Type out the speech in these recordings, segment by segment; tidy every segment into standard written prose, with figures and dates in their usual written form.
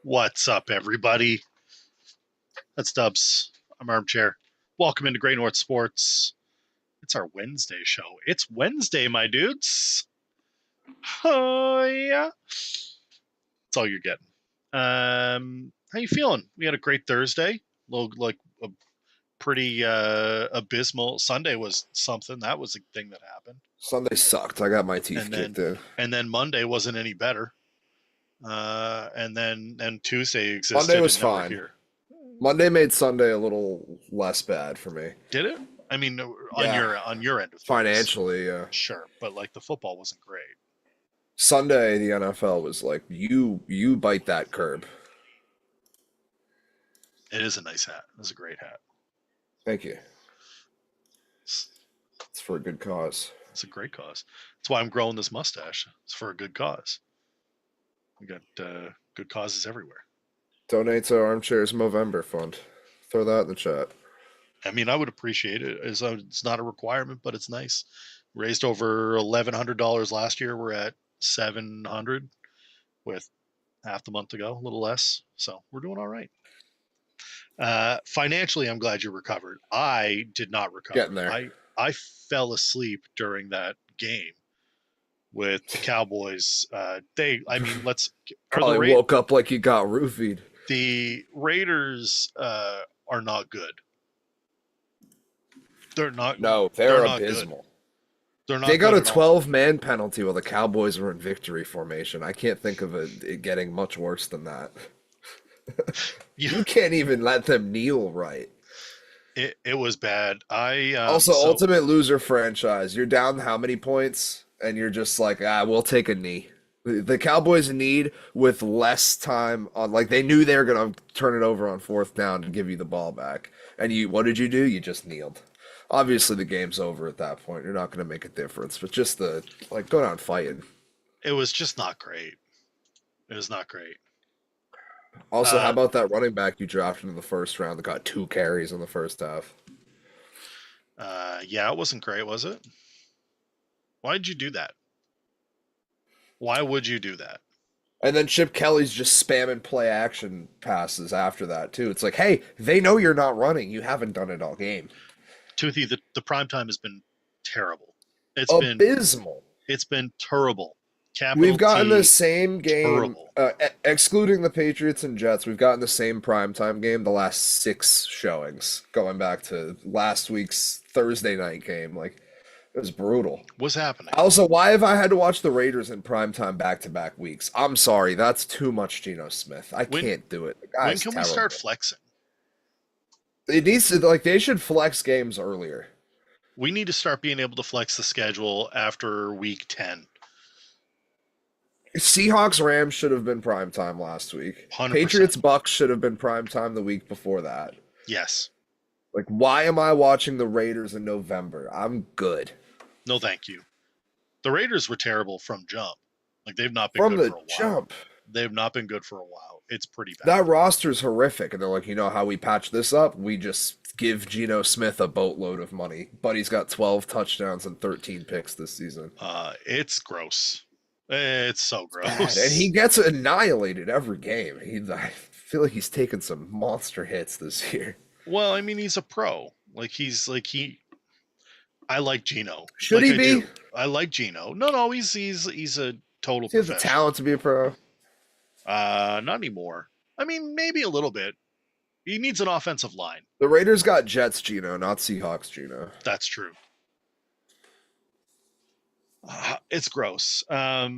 What's up, everybody? That's Dubs. I'm Armchair. Welcome into Grey North Sports. It's our Wednesday show. It's Wednesday, my dudes. Oh, yeah. That's all you're getting. How you feeling? We had a great Thursday. Like a pretty abysmal Sunday was something. That was a thing that happened. Sunday sucked. I got my teeth kicked in. And then Monday wasn't any better. And Tuesday existed Monday was and now we're fine. here. Monday made Sunday a little less bad for me. Did it? I mean, on Yeah, your end of things, financially, yeah. sure, but like the football wasn't great. Sunday, the NFL was like, you bite that curb. It is a nice hat. It's a great hat. Thank you. It's, It's for a good cause. it's a great cause. That's why I'm growing this mustache. It's for a good cause. We got good causes everywhere. Donate to Armchair's Movember Fund. Throw that in the chat. I mean, I would appreciate it. It's not a requirement, but it's nice. Raised over $1,100 last year. We're at 700 with half the month to go, a little less. So we're doing all right. Financially, I'm glad you recovered. I did not recover. Getting there. I fell asleep during that game with the Cowboys. Probably woke up like you got roofied. The Raiders are not good. They're not. No, they're abysmal. They're not. They got a 12-man penalty while the Cowboys were in victory formation. I can't think of it getting much worse than that. You can't even let them kneel right. It was bad. Ultimate loser franchise. You're down how many points? And you're just like, we'll take a knee. The Cowboys need with less time on, like they knew they were gonna turn it over on 4th down and give you the ball back. And what did you do? You just kneeled. Obviously the game's over at that point. You're not gonna make a difference. But just go down fighting. It was just not great. It was not great. Also, how about that running back you drafted in the first round that got 2 carries in the first half? Yeah, it wasn't great, was it? Why did you do that? Why would you do that? And then Chip Kelly's just spamming play action passes after that, too. It's like, hey, they know you're not running. You haven't done it all game. Toothy, the primetime has been terrible. It's abysmal. It's been terrible. We've gotten the same game, excluding the Patriots and Jets, we've gotten the same primetime game the last 6 showings, going back to last week's Thursday night game. Like, it was brutal. What's happening? Also, why have I had to watch the Raiders in primetime back-to-back weeks? I'm sorry, that's too much Geno Smith. I can't do it. When can we start flexing? It needs to, they should flex games earlier. We need to start being able to flex the schedule after week 10. Seahawks Rams should have been primetime last week. 100%. Patriots Bucks should have been primetime the week before that. Yes. Like, why am I watching the Raiders in November? I'm good. No, thank you. The Raiders were terrible from jump. Like, they've not been good for a while. Jump. They've not been good for a while. It's pretty bad. That roster's horrific. And they're like, you know how we patch this up? We just give Geno Smith a boatload of money. But he's got 12 touchdowns and 13 picks this season. It's gross. It's so gross. And he gets annihilated every game. I feel like he's taken some monster hits this year. Well, I mean, he's a pro. I like Geno. Should he be? I like Geno. No, he's a total. He has the talent to be a pro. Not anymore. I mean, maybe a little bit. He needs an offensive line. The Raiders got Jets Geno, not Seahawks Geno. That's true. It's gross. I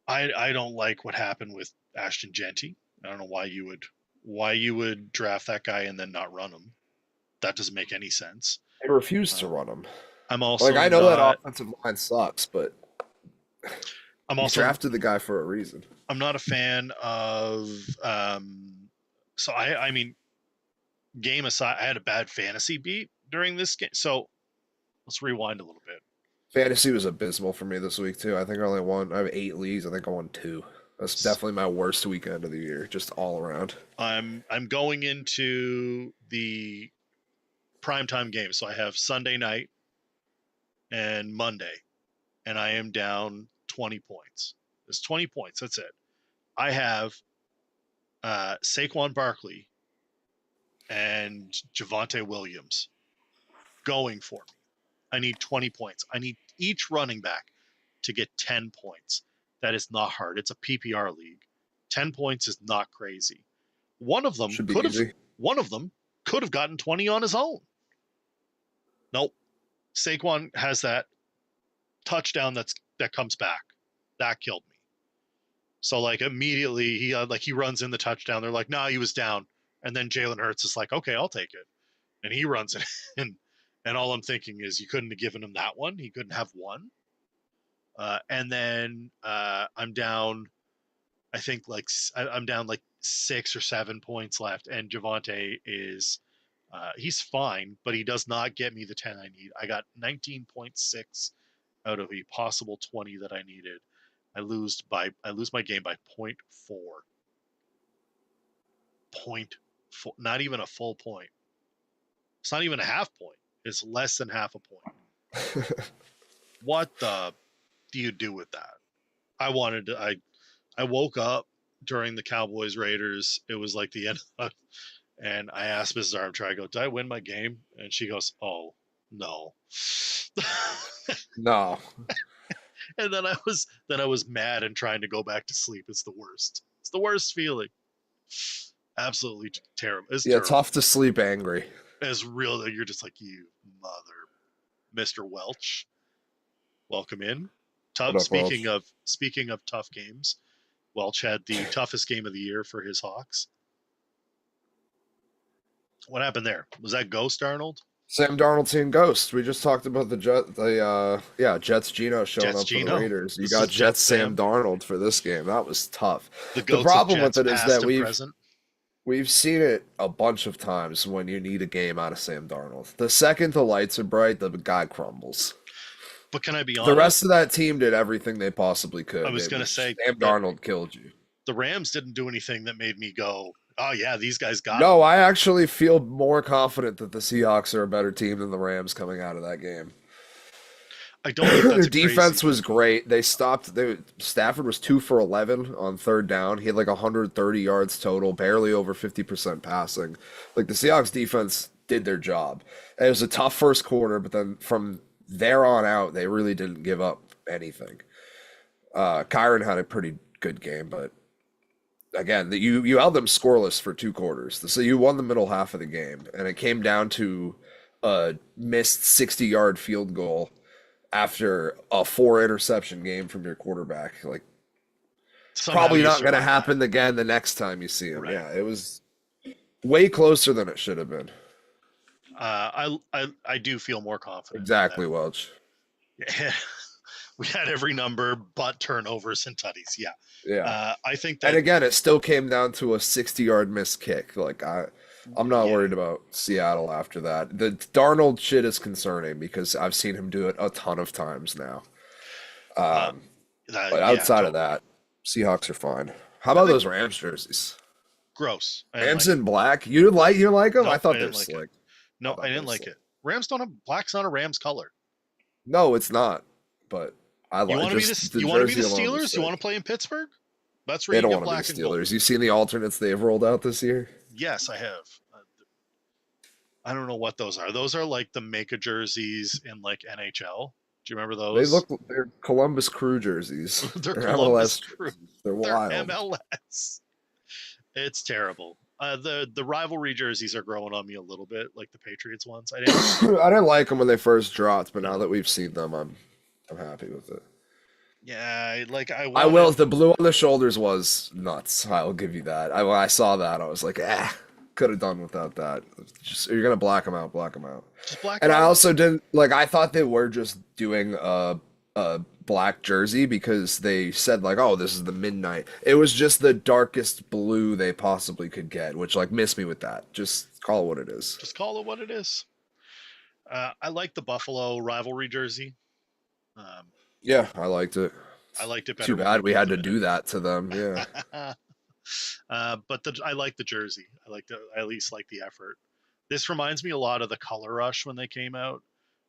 don't like what happened with Ashton Genty. I don't know why you would draft that guy and then not run him. That doesn't make any sense. They refused to run him. I'm also I know that offensive line sucks, but I'm also drafted the guy for a reason. I'm not a fan of so I mean, game aside, I had a bad fantasy beat during this game. So let's rewind a little bit. Fantasy was abysmal for me this week too. I think I have 8 leagues. I think I won 2. That's definitely my worst weekend of the year, just all around. I'm going into the primetime game, so I have Sunday night and Monday, and I am down 20 points. It's 20 points. That's it. I have Saquon Barkley and Javonte Williams going for me. I need 20 points. I need each running back to get 10 points. That is not hard. It's a PPR league. 10 points is not crazy. One of them could have gotten 20 on his own. Nope. Saquon has that touchdown that comes back. That killed me. So like immediately he runs in the touchdown. They're like, nah, he was down. And then Jalen Hurts is like, okay, I'll take it. And he runs it in. And all I'm thinking is you couldn't have given him that one. He couldn't have one. And then I'm down, I think I'm down like 6 or 7 points left. And Javonte is, he's fine, but he does not get me the 10 I need. I got 19.6 out of a possible 20 that I needed. I lose my game by 0.4. 0.4, not even a full point. It's not even a half point. It's less than half a point. What the do you do with that? I woke up during the Cowboys Raiders. It was like the end of, and I asked Mrs. Armstrong, I go, did I win my game? And she goes, oh, no. No. And then I was mad and trying to go back to sleep. It's the worst. It's the worst feeling. Absolutely terrible. It's terrible. Tough to sleep angry. It's real that you're just like, you mother, Mr. Welch. Welcome in. Speaking of tough games, Welch had the toughest game of the year for his Hawks. What happened there? Was that Ghost Arnold? Sam Darnold seeing Ghost. We just talked about the Jets Geno showing up for the Raiders. You got Jets Sam Darnold for this game. That was tough. The problem with it is that we've seen it a bunch of times when you need a game out of Sam Darnold. The second the lights are bright, the guy crumbles. But can I be honest? The rest of that team did everything they possibly could. I was going to say Sam Darnold killed you. The Rams didn't do anything that made me go, oh yeah, these guys got No, I actually feel more confident that the Seahawks are a better team than the Rams coming out of that game. I don't think that's their defense was great. Stafford was 2 for 11 on third down. He had like 130 yards total, barely over 50% passing. Like the Seahawks defense did their job. It was a tough first quarter, but then from there on out, they really didn't give up anything. Kyron had a pretty good game, but again, you held them scoreless for 2 quarters. So you won the middle half of the game, and it came down to a missed 60-yard field goal after a 4 interception game from your quarterback. Like, probably not going to happen again the next time you see him. Right. Yeah, it was way closer than it should have been. I do feel more confident. Exactly, Welch. Yeah. We had every number but turnovers and tutties. Yeah. Yeah. I think that. And again, it still came down to a 60-yard missed kick. Like, I'm not worried about Seattle after that. The Darnold shit is concerning because I've seen him do it a ton of times now. But outside of that, Seahawks are fine. How about those Rams jerseys? Gross. Rams in black. You like them? No, I thought they were slick. No, I didn't like it. Rams don't have black's not a Rams color. No, it's not. But I like. You want to be the Steelers? You want to play in Pittsburgh? That's where you get black and gold. You seen the alternates they've rolled out this year? Yes, I have. I don't know what those are. Those are like the Mecca jerseys in like NHL. Do you remember those? They're Columbus Crew jerseys. They're Columbus MLS Crew. They're wild. MLS. It's terrible. The rivalry jerseys are growing on me a little bit, like the Patriots ones. I didn't like them when they first dropped, but now that we've seen them, I'm happy with it. Yeah, like I will. The blue on the shoulders was nuts. I'll give you that. When I saw that, I was like, could have done without that. You're gonna black them out. Just black. And I also didn't like. I thought they were just doing a black jersey because they said like, oh, this is the midnight. It was just the darkest blue they possibly could get, which like missed me with that. Just call it what it is. Just call it what it is. I like the Buffalo rivalry jersey. Yeah, I liked it. I liked it better. Too bad we had to do that to them. Yeah. But I like the jersey. I at least like the effort. This reminds me a lot of the Color Rush when they came out,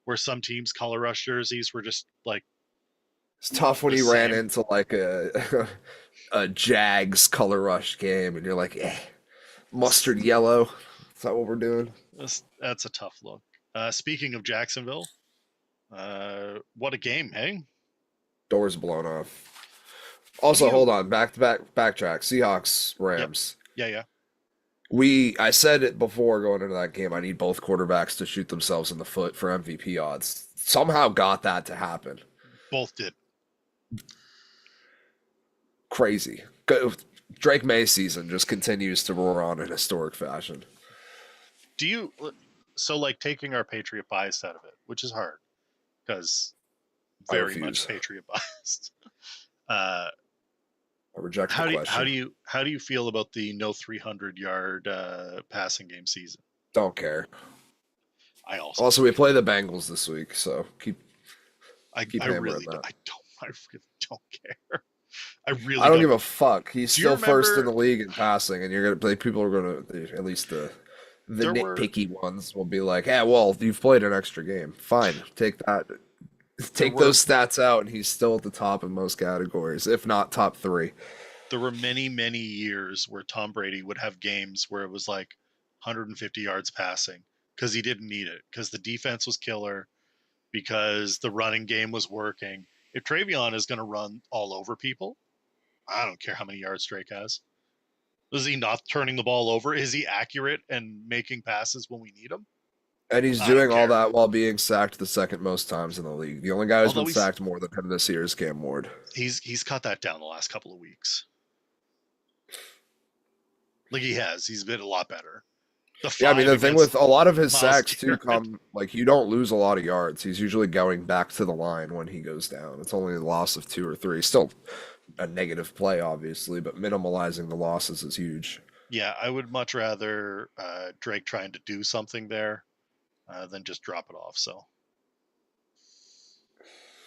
where some teams' Color Rush jerseys were just like. It's tough when you ran into like a Jags Color Rush game, and you're like, mustard yellow. Is that what we're doing? That's a tough look. Speaking of Jacksonville, what a game, hey? Doors blown off. Also, hold on. Backtrack. Seahawks, Rams. Yep. Yeah. I said it before going into that game. I need both quarterbacks to shoot themselves in the foot for MVP odds. Somehow got that to happen. Both did. crazy. Drake May season just continues to roar on in historic fashion. So like taking our Patriot bias out of it, which is hard because very much Patriot biased. I reject the question. How do you feel about the no 300-yard passing game season? Don't care. I also we play the Bengals this week, so keep I really don't care. I don't give a fuck. He's still first in the league in passing, and you're gonna play. People are gonna, at least the nitpicky ones will be like, "Yeah, well, you've played an extra game. Fine, take that. Take those stats out, and he's still at the top in most categories, if not top 3." There were many, many years where Tom Brady would have games where it was like 150 yards passing because he didn't need it, because the defense was killer, because the running game was working. If Travion is going to run all over people, I don't care how many yards Drake has. Is he not turning the ball over? Is he accurate and making passes when we need him? And he's doing all that while being sacked the second most times in the league. The only guy who's been sacked more than him this year is Cam Ward. He's cut that down the last couple of weeks. Like he has. He's been a lot better. The thing with a lot of his sacks too like you don't lose a lot of yards. He's usually going back to the line when he goes down. It's only a loss of 2 or 3. Still a negative play, obviously, but minimalizing the losses is huge. Yeah, I would much rather Drake trying to do something there than just drop it off. So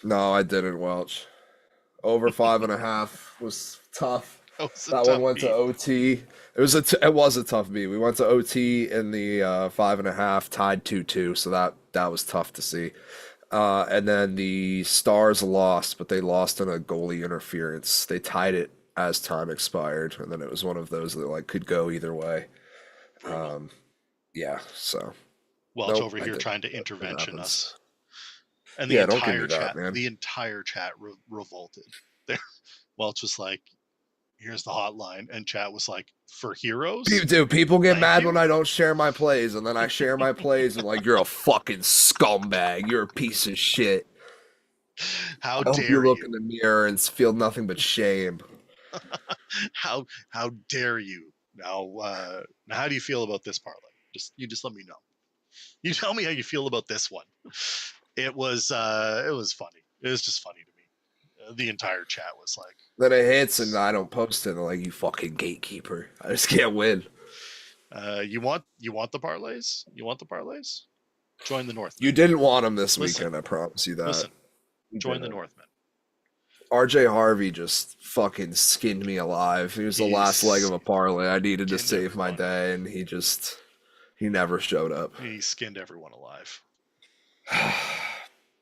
no, I didn't, Welch. Over 5.5 was tough. That one went to OT. It was a tough beat. We went to OT in the 5.5, tied 2-2, so that was tough to see. And then the Stars lost, but they lost in a goalie interference. They tied it as time expired, and then it was one of those that like could go either way. Yeah, so Welch over here trying to intervention us, and the entire chat revolted. There, Welch was like, "Here's the hotline," and chat was like, "For heroes." Dude, people get mad when I don't share my plays, and then I share my plays, and like, you're a fucking scumbag. You're a piece of shit. How dare you look in the mirror and feel nothing but shame? How dare you? Now, how do you feel about this parlay? Just let me know. You tell me how you feel about this one. It was funny. It was just funny to me. The entire chat was like, then it hits and I don't post it. Like, you fucking gatekeeper. I just can't win. You want the parlays? You want the parlays? Join the Northmen. You didn't want them this weekend, I promise you that. Listen, join the Northmen. RJ Harvey just fucking skinned me alive. He was the last leg of a parlay. I needed to save my day, and he never showed up. He skinned everyone alive.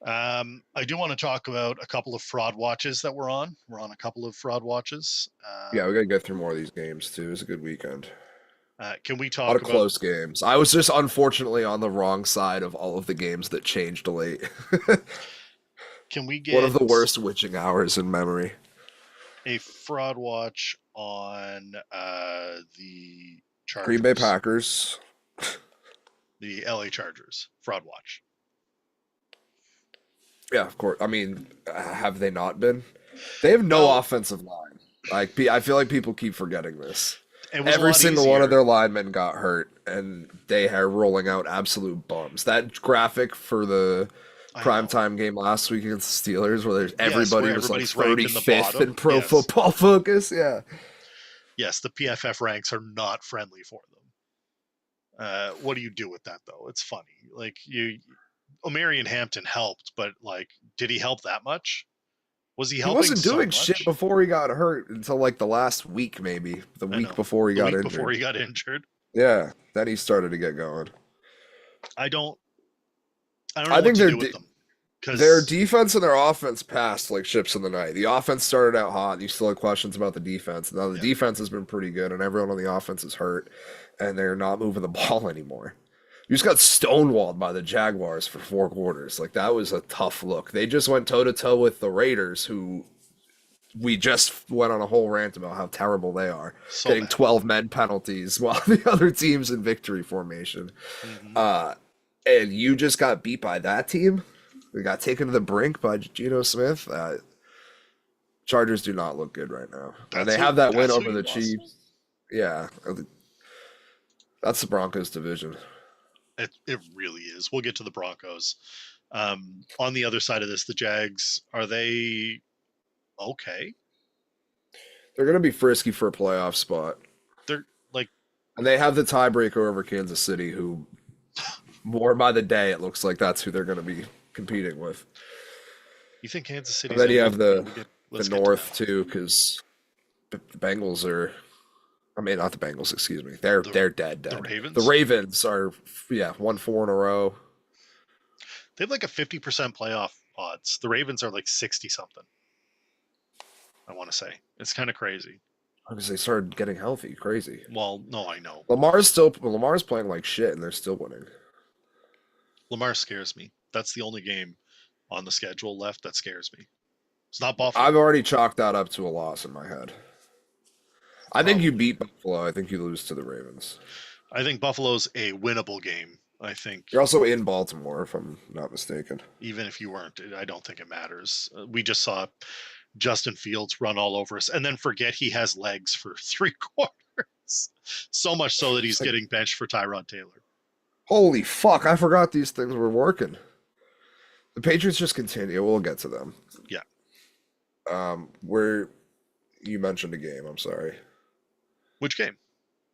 I do want to talk about a couple of fraud watches that we're on. We're on a couple of fraud watches. Yeah, we got to go through more of these games, too. It was a good weekend. Can we talk about... A lot of close games. I was just unfortunately on the wrong side of all of the games that changed late. Can we get... one of the worst witching hours in memory. A fraud watch on the Chargers. Green Bay Packers. The LA Chargers. Fraud watch. Yeah, of course. I mean, have they not been? They have no offensive line. Like, I feel like people keep forgetting this. Every single one of their linemen got hurt, and they are rolling out absolute bums. That graphic for the primetime game last week against the Steelers, where everybody was like 35th in Pro Football Focus. Yeah. Yes, the PFF ranks are not friendly for them. What do you do with that, though? It's funny. Like, Omarion Hampton helped, but like, did he help that much? Was he helping? He wasn't doing shit before he got hurt until like the last week, maybe the week before he got injured. Before he got injured. Yeah, then he started to get going. I don't know what to do with them. Their defense and their offense passed like ships in the night. The offense started out hot, and you still had questions about the defense. Now the defense has been pretty good, and everyone on the offense is hurt, and they're not moving the ball anymore. You just got stonewalled by the Jaguars for 4 quarters. Like, that was a tough look. They just went toe-to-toe with the Raiders, who we just went on a whole rant about how terrible they are. Getting 12-men penalties while the other team's in victory formation. Mm-hmm. And you just got beat by that team? We got taken to the brink by Geno Smith? Chargers do not look good right now. And That's they have that win who over you the lost to? Chiefs. Yeah. That's the Broncos division. It really is. We'll get to the Broncos. On the other side of this, the Jags, are they okay? They're going to be frisky for a playoff spot. They're like, And they have the tiebreaker over Kansas City, who more by the day it looks like that's who they're going to be competing with. you think Kansas And City's then you gonna have get, the North too, because the Bengals are. I mean, not the Bengals. Excuse me. They're dead. The Ravens. The Ravens are 1-4 in a row. They have like a 50% playoff odds. The Ravens are like 60 something. I want to say it's kind of crazy. Because they started getting healthy. Crazy. Well, no, I know. Lamar's playing like shit, and they're still winning. Lamar scares me. That's the only game on the schedule left that scares me. It's not Buffalo. I've already chalked that up to a loss in my head. I think you beat Buffalo. I think you lose to the Ravens. I think Buffalo's a winnable game. I think you're also in Baltimore, if I'm not mistaken. Even if you weren't, I don't think it matters. We just saw Justin Fields run all over us and then forget he has legs for 3 quarters. So much so that he's getting benched for Tyrod Taylor. Holy fuck, I forgot these things were working. The Patriots just continue. We'll get to them. Yeah. Where you mentioned a game, I'm sorry. Which game?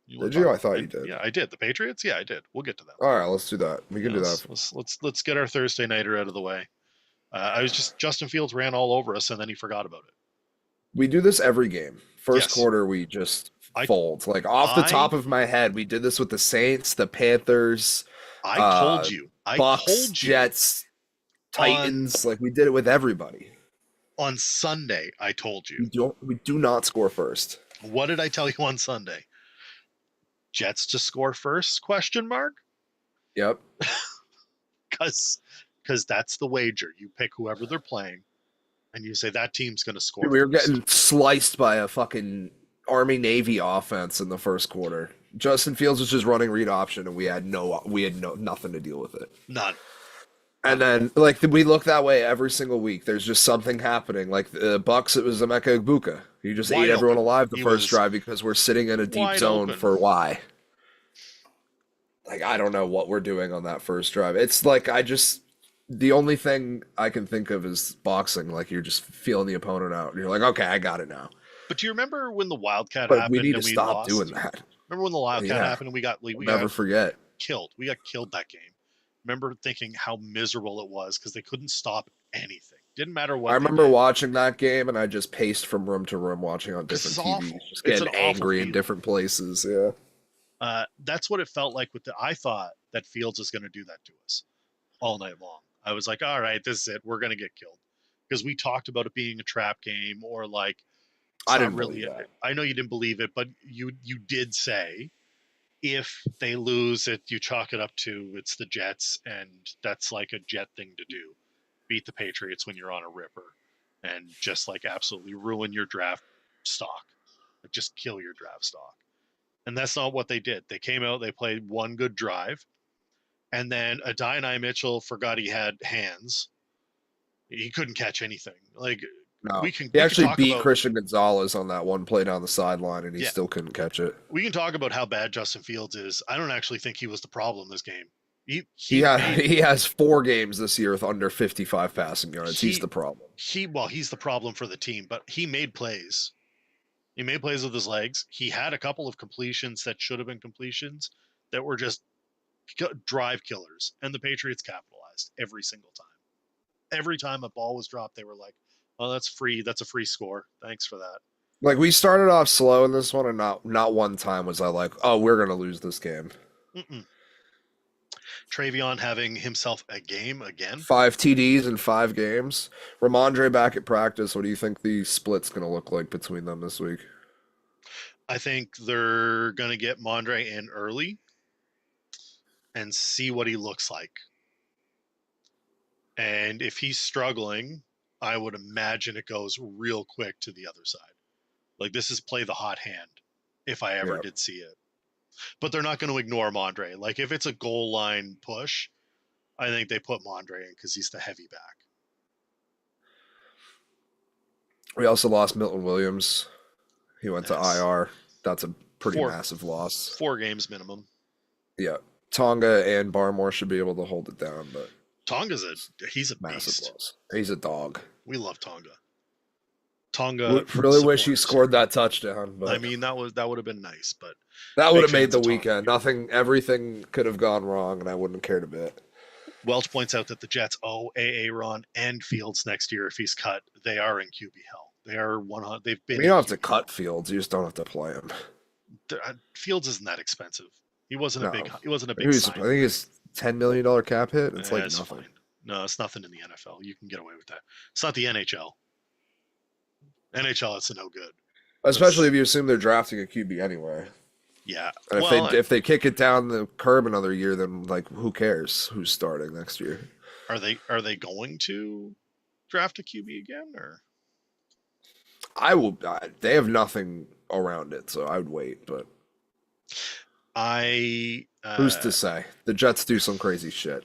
Did you? I thought you did. Yeah, I did. The Patriots? Yeah, I did. We'll get to that. All right, let's do that. We can do that. Let's get our Thursday nighter out of the way. Justin Fields ran all over us and then he forgot about it. We do this every game. First quarter, we just fold. Like off the top of my head, we did this with the Saints, the Panthers. I told you. Bucks, Jets, Titans. Like we did it with everybody. On Sunday, I told you. We do not score first. What did I tell you on Sunday? Jets to score first? Question mark. Yep. Because that's the wager. You pick whoever they're playing, and you say that team's going to score. We were getting sliced by a fucking Army Navy offense in the first quarter. Justin Fields was just running read option, and we had nothing to deal with it. None. And then, like, we look that way every single week. There's just something happening. Like the Bucks, it was Emeka Egbuka. He just ate everyone alive the first drive because we're sitting in a deep zone for why. Like, I don't know what we're doing on that first drive. It's like the only thing I can think of is boxing. Like, you're just feeling the opponent out. And you're like, okay, I got it now. But do you remember when the Wildcat happened? We need to stop doing that. Remember when the Wildcat happened and we got forget. Killed. We got killed that game. Remember thinking how miserable it was because they couldn't stop anything. Didn't matter what. I remember watching that game and I just paced from room to room watching on different TVs, just getting angry in different places. Yeah. That's what it felt like I thought that Fields is going to do that to us all night long. I was like, all right, this is it. We're going to get killed because we talked about it being a trap game or like. I didn't really. I know you didn't believe it, but you did say. If they lose it, you chalk it up to it's the Jets, and that's like a Jet thing to do. Beat the Patriots when you're on a ripper, and just like absolutely ruin your draft stock. Like just kill your draft stock. And that's not what they did. They came out, they played one good drive, and then Adonai Mitchell forgot he had hands. He couldn't catch anything. Like no, he actually beat Christian Gonzalez on that one play down the sideline, and he still couldn't catch it. We can talk about how bad Justin Fields is. I don't actually think he was the problem this game. He has 4 games this year with under 55 passing yards. He's the problem. He's the problem for the team, but he made plays. He made plays with his legs. He had a couple of completions that should have been completions that were just drive killers, and the Patriots capitalized every single time. Every time a ball was dropped, they were like, oh, that's free. That's a free score. Thanks for that. Like, we started off slow in this one, and not one time was I like, oh, we're going to lose this game. Travion having himself a game again. 5 TDs in 5 games. Ramondre back at practice. What do you think the split's going to look like between them this week? I think they're going to get Mondre in early and see what he looks like. And if he's struggling, I would imagine it goes real quick to the other side. Like, this is play the hot hand, if I ever did see it. But they're not going to ignore Mondre. Like, if it's a goal line push, I think they put Mondre in because he's the heavy back. We also lost Milton Williams. He went to Yes. IR. That's a pretty Four massive loss. 4 games minimum. Yeah. Tonga and Barmore should be able to hold it down, but Tonga's he's a massive beast. loss. He's a dog. We love Tonga. Tonga Really wish he supporters. scored that touchdown, but I mean, that would have been nice, but that would big have made fans the of Tonga. weekend. Everything could have gone wrong, and I wouldn't have cared a bit. Welch points out that the Jets owe Ron and Fields next year if he's cut. They are in QB hell. They are 100. They've been. You don't have to cut Fields. You just don't have to play him. Fields isn't that expensive. He wasn't a big. He wasn't a big. I think it's $10 million cap hit. It's like nothing. Fine. No, it's nothing in the NFL. You can get away with that. It's not the NHL. NHL, it's a no good. Especially if you assume they're drafting a QB anyway. Yeah. And if they kick it down the curb another year, then like who cares who's starting next year? Are they going to draft a QB again or? They have nothing around it, so I would wait. But who's to say? The Jets do some crazy shit.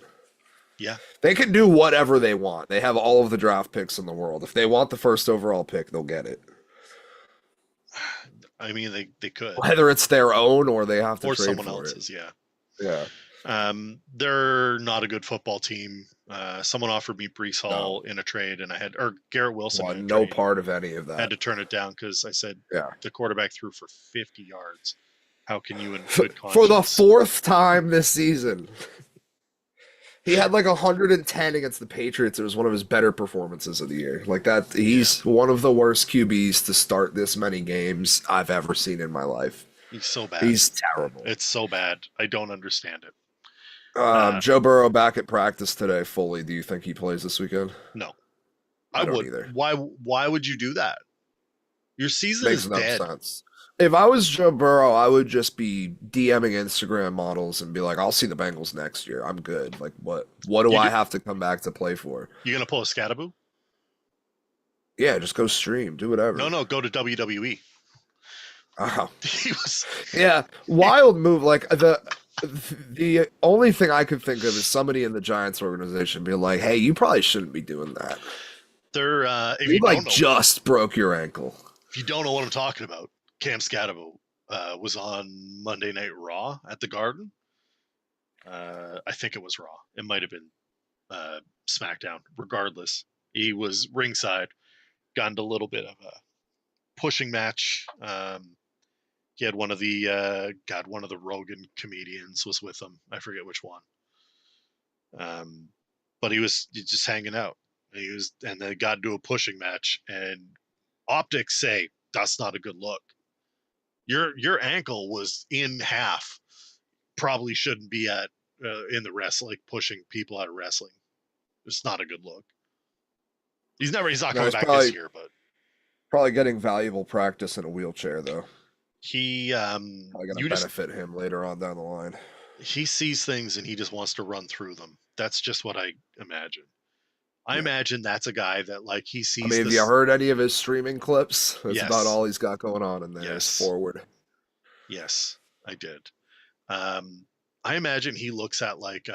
Yeah. They can do whatever they want. They have all of the draft picks in the world. If they want the first overall pick, they'll get it. I mean, they could. Whether it's their own or they have to or trade someone for else's, it. Yeah. Yeah. They're not a good football team. Someone offered me Brees Hall in a trade, and Garrett Wilson. No part of any of that. I had to turn it down because I said the quarterback threw for 50 yards. How can you in good conscience? For the fourth time this season. He had like 110 against the Patriots. It was one of his better performances of the year. Like that, he's one of the worst QBs to start this many games I've ever seen in my life. He's so bad. He's terrible. It's so bad. I don't understand it. Joe Burrow back at practice today fully. Do you think he plays this weekend? No. I don't either. Why would you do that? Your season Makes is no dead. Sense. If I was Joe Burrow, I would just be DMing Instagram models and be like, I'll see the Bengals next year. I'm good. Like, what do I have to come back to play for? You going to pull a Scattaboo? Yeah, just go stream. Do whatever. No, go to WWE. Oh. was... Yeah, wild move. Like, the only thing I could think of is somebody in the Giants organization being like, hey, you probably shouldn't be doing that. You just broke your ankle. If you don't know what I'm talking about, Cam Scatabo was on Monday Night Raw at the Garden. I think it was Raw. It might have been SmackDown. Regardless, he was ringside. Got into a little bit of a pushing match. He had one of the Rogan comedians was with him. I forget which one. But he was just hanging out. And they got into a pushing match, and optics say that's not a good look. Your ankle was in half. Probably shouldn't be at in the wrestling, pushing people out of wrestling. It's not a good look. He's not coming back this year, but probably getting valuable practice in a wheelchair though. He going to benefit him later on down the line. He sees things and he just wants to run through them. That's just what I imagine. I imagine that's a guy that like he sees. I mean, have you heard any of his streaming clips? That's about all he's got going on in there. Yes. Forward. Yes, I did. I imagine he looks at like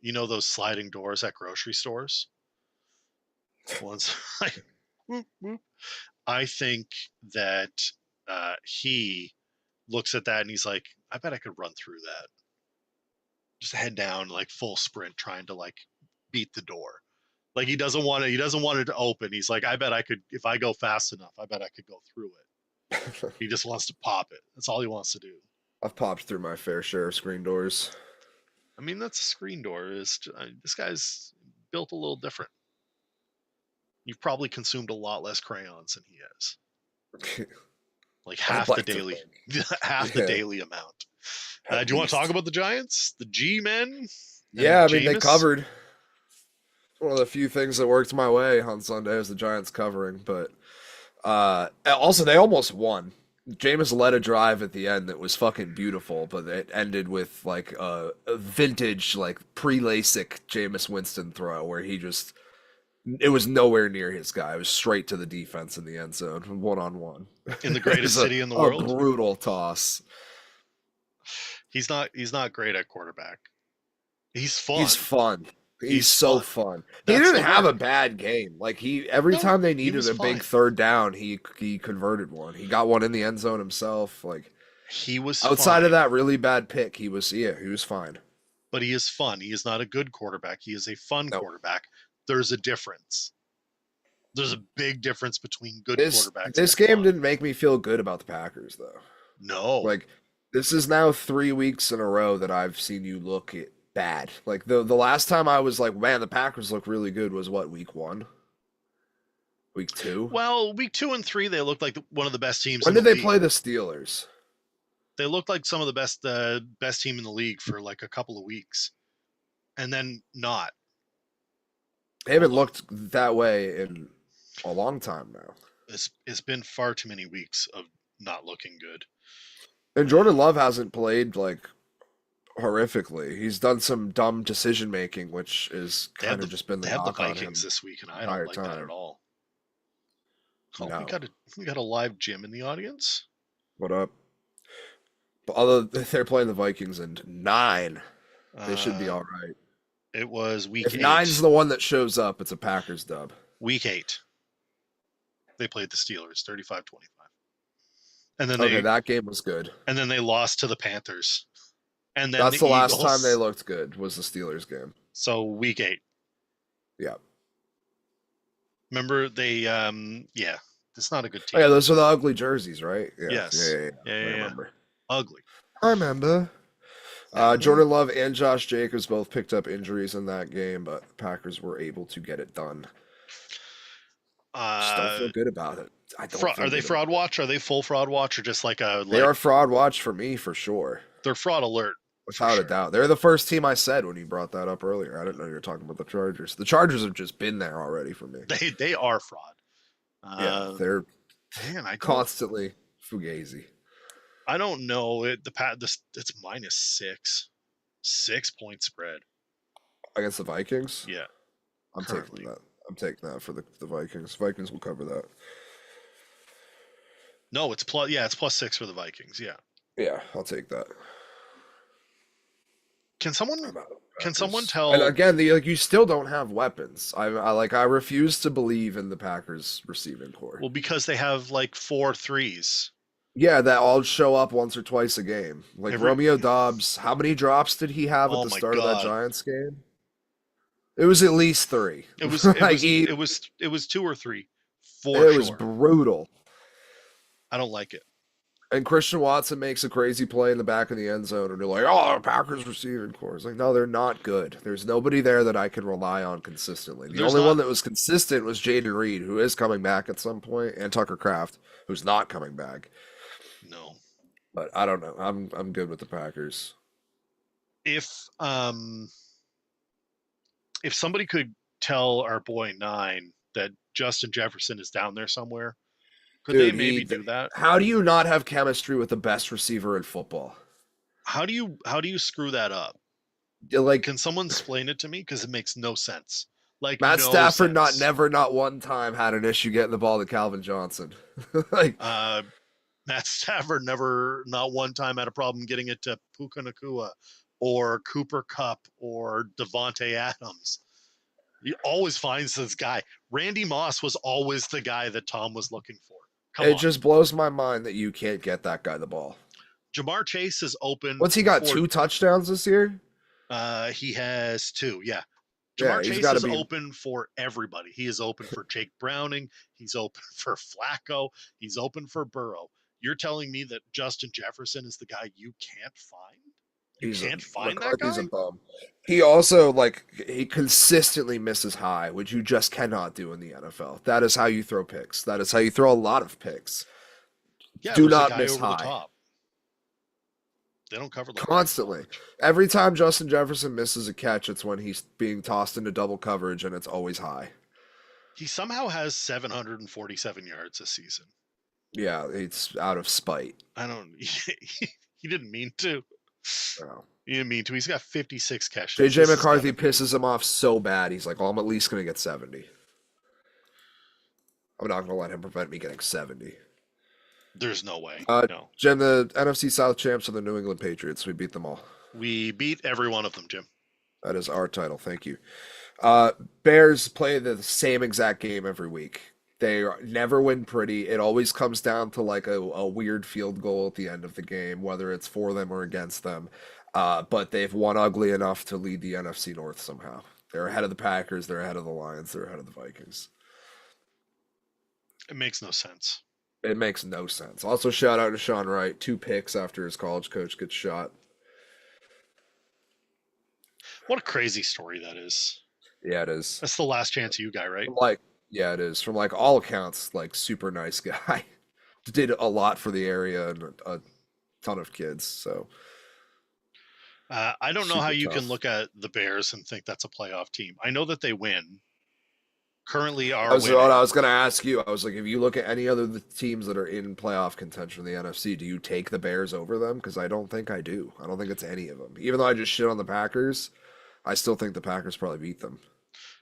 those sliding doors at grocery stores. Once like, whoop, whoop. I think that he looks at that and he's like, I bet I could run through that. Just head down, like full sprint, trying to like beat the door. Like he doesn't want it to open. He's like, I bet I could, if I go fast enough, I bet I could go through it. He just wants to pop it. That's all he wants to do. I've popped through my fair share of screen doors. I mean, that's a screen door. This guy's built a little different. You've probably consumed a lot less crayons than he has. Like half the daily amount. Do you want to talk about the Giants? The G-men? Yeah, I mean, they covered. One of the few things that worked my way on Sunday was the Giants covering, but also they almost won. Jameis led a drive at the end that was fucking beautiful, but it ended with like a vintage, like pre-LASIK Jameis Winston throw where it was nowhere near his guy. It was straight to the defense in the end zone, 1-on-1. In the greatest city in the world. A brutal toss. He's not great at quarterback. He's fun. He's so fun. He That's didn't the have a word. bad game. Like every No, time they he needed was a big fine. third down, he converted one. He got one in the end zone himself. Like He was outside of fine, that really bad pick, he was fine. but he is fun. He is not a good quarterback. He is a fun No. quarterback. There's a difference. There's a big difference between good This quarterbacks this and game fun. didn't make me feel good about the Packers though. No. Like this is now 3 weeks in a row that I've seen you look bad. Like the last time I was like, man, the Packers look really good was what, week 1? Week 2? Well, week 2 and 3, they looked like one of the best teams When in the did they league. play the Steelers? They looked like some of the best team in the league for like a couple of weeks, and then not. They haven't looked that way in a long time now. It's been far too many weeks of not looking good. And Jordan Love hasn't played like horrifically. He's done some dumb decision making, which is kind of just been the They have the knock on him Vikings this week, and I entire don't like that at time. all. Oh, No. we got a live Jim in the audience. What up? But they're playing the Vikings in 9. They should be all right. It was week If 8. 9's the one that shows up, it's a Packers dub. Week 8. They played the Steelers 35-25. And then that game was good. And then they lost to the Panthers. And then that's the last Eagles. time they looked good was the Steelers game. So week 8. Yeah. Remember they yeah, it's not a good team. Oh, yeah, those are the ugly jerseys, right? Yeah. Yes. Yeah. I remember. Ugly. I remember. Jordan Love and Josh Jacobs both picked up injuries in that game, but the Packers were able to get it done. Just don't feel good about it. Are they fraud watch? Are they full fraud watch or just like a? They are fraud watch for me for sure. They're fraud alert. Without a doubt. They're the first team I said when you brought that up earlier. I didn't know you were talking about the Chargers. The Chargers have just been there already for me. They are fraud. Yeah, they're constantly fugazi. I don't know. It's -6. 6-point spread against the Vikings. Yeah, I'm taking that. I'm taking that for the Vikings. Vikings will cover that. No, it's plus. Yeah, it's +6 for the Vikings. Yeah. Yeah, I'll take that. Can someone tell? And again, you still don't have weapons. I refuse to believe in the Packers receiving core. Well, because they have like 4 threes. Yeah, that all show up once or twice a game. Like Romeo Doubs, how many drops did he have at the start of that Giants game? It was at least 3. It was it was 2 or 3. It was brutal. I don't like it. And Christian Watson makes a crazy play in the back of the end zone, and they're like, "Oh, Packers receiving core." It's like, no, they're not good. There's nobody there that I can rely on consistently. The only one that was consistent was Jaden Reed, who is coming back at some point, and Tucker Kraft, who's not coming back. No, but I don't know. I'm good with the Packers. If somebody could tell our boy 9 that Justin Jefferson is down there somewhere. Could they maybe do that? How do you not have chemistry with the best receiver in football? How do you screw that up? Like, can someone explain it to me? Because it makes no sense. Like Matt Stafford not one time had an issue getting the ball to Calvin Johnson. Matt Stafford not one time had a problem getting it to Puka Nacua or Cooper Kupp or Devontae Adams. He always finds this guy. Randy Moss was always the guy that Tom was looking for. It just blows my mind that you can't get that guy the ball. Jamar Chase is open. What's he got? 2 touchdowns this year? He has 2. Yeah. Jamar Chase is open for everybody. He is open for Jake Browning. He's open for Flacco. He's open for Burrow. You're telling me that Justin Jefferson is the guy you can't find? You can't find that guy? He's a bum. He also, he consistently misses high, which you just cannot do in the NFL. That is how you throw picks. That is how you throw a lot of picks. Yeah, do not miss high. They don't cover constantly. Every time Justin Jefferson misses a catch, it's when he's being tossed into double coverage, and it's always high. He somehow has 747 yards this season. Yeah, it's out of spite. He didn't mean to. No. He didn't mean to. He's got 56 catches. JJ McCarthy pisses him off so bad. He's like, well, I'm at least going to get 70. I'm not going to let him prevent me getting 70. There's no way. No. Jim, the NFC South champs are the New England Patriots. We beat them all. We beat every one of them, Jim. That is our title. Thank you. Bears play the same exact game every week. They never win pretty. It always comes down to like a weird field goal at the end of the game, whether it's for them or against them. But they've won ugly enough to lead the NFC North somehow. They're ahead of the Packers. They're ahead of the Lions. They're ahead of the Vikings. It makes no sense. It makes no sense. Also, shout out to Sean Wright. 2 picks after his college coach gets shot. What a crazy story that is. Yeah, it is. That's the last chance you guy, right? Yeah, it is. From like all accounts, like super nice guy. Did a lot for the area and a ton of kids. So I don't know how super you tough. can look at the Bears and think that's a playoff team. I know that they win. Currently are winning. What I was going to ask you. I was like, if you look at any other teams that are in playoff contention in the NFC, do you take the Bears over them? Because I don't think I do. I don't think it's any of them. Even though I just shit on the Packers, I still think the Packers probably beat them.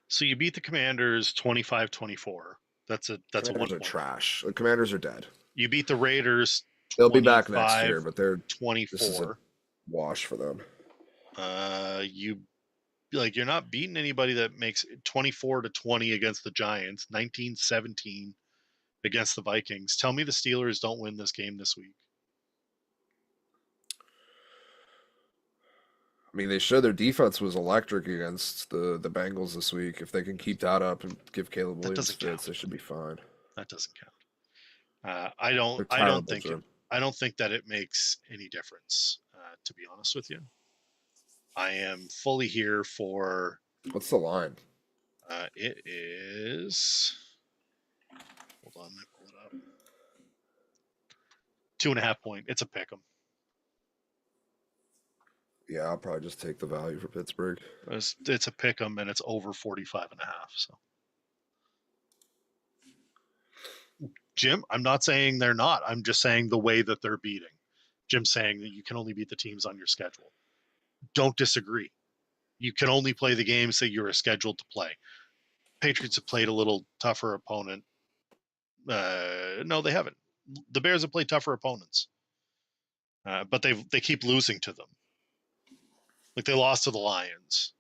So you beat the Commanders 25-24. That's a Commanders 1 are point. trash. The Commanders are dead. You beat the Raiders. They'll be back next year, but they're 24. This is a wash for them. You're not beating anybody that makes 24-20 against the Giants, 19-17 against the Vikings. Tell me the Steelers don't win this game this week. I mean, they showed their defense was electric against the Bengals this week. If they can keep that up and give Caleb Williams fits, they should be fine. That doesn't count. I don't think that it makes any difference. To be honest with you, I am fully here for. What's the line? It is. Hold on, let me pull it up. 2.5 point. It's a pick 'em. Yeah, I'll probably just take the value for Pittsburgh. It's a pick 'em, and it's over 45.5. So, Jim, I'm not saying they're not. I'm just saying the way that they're beating. Jim's saying that you can only beat the teams on your schedule. Don't disagree. You can only play the games that you're scheduled to play. Patriots have played a little tougher opponent. No, they haven't. The Bears have played tougher opponents, but they keep losing to them. Like they lost to the Lions,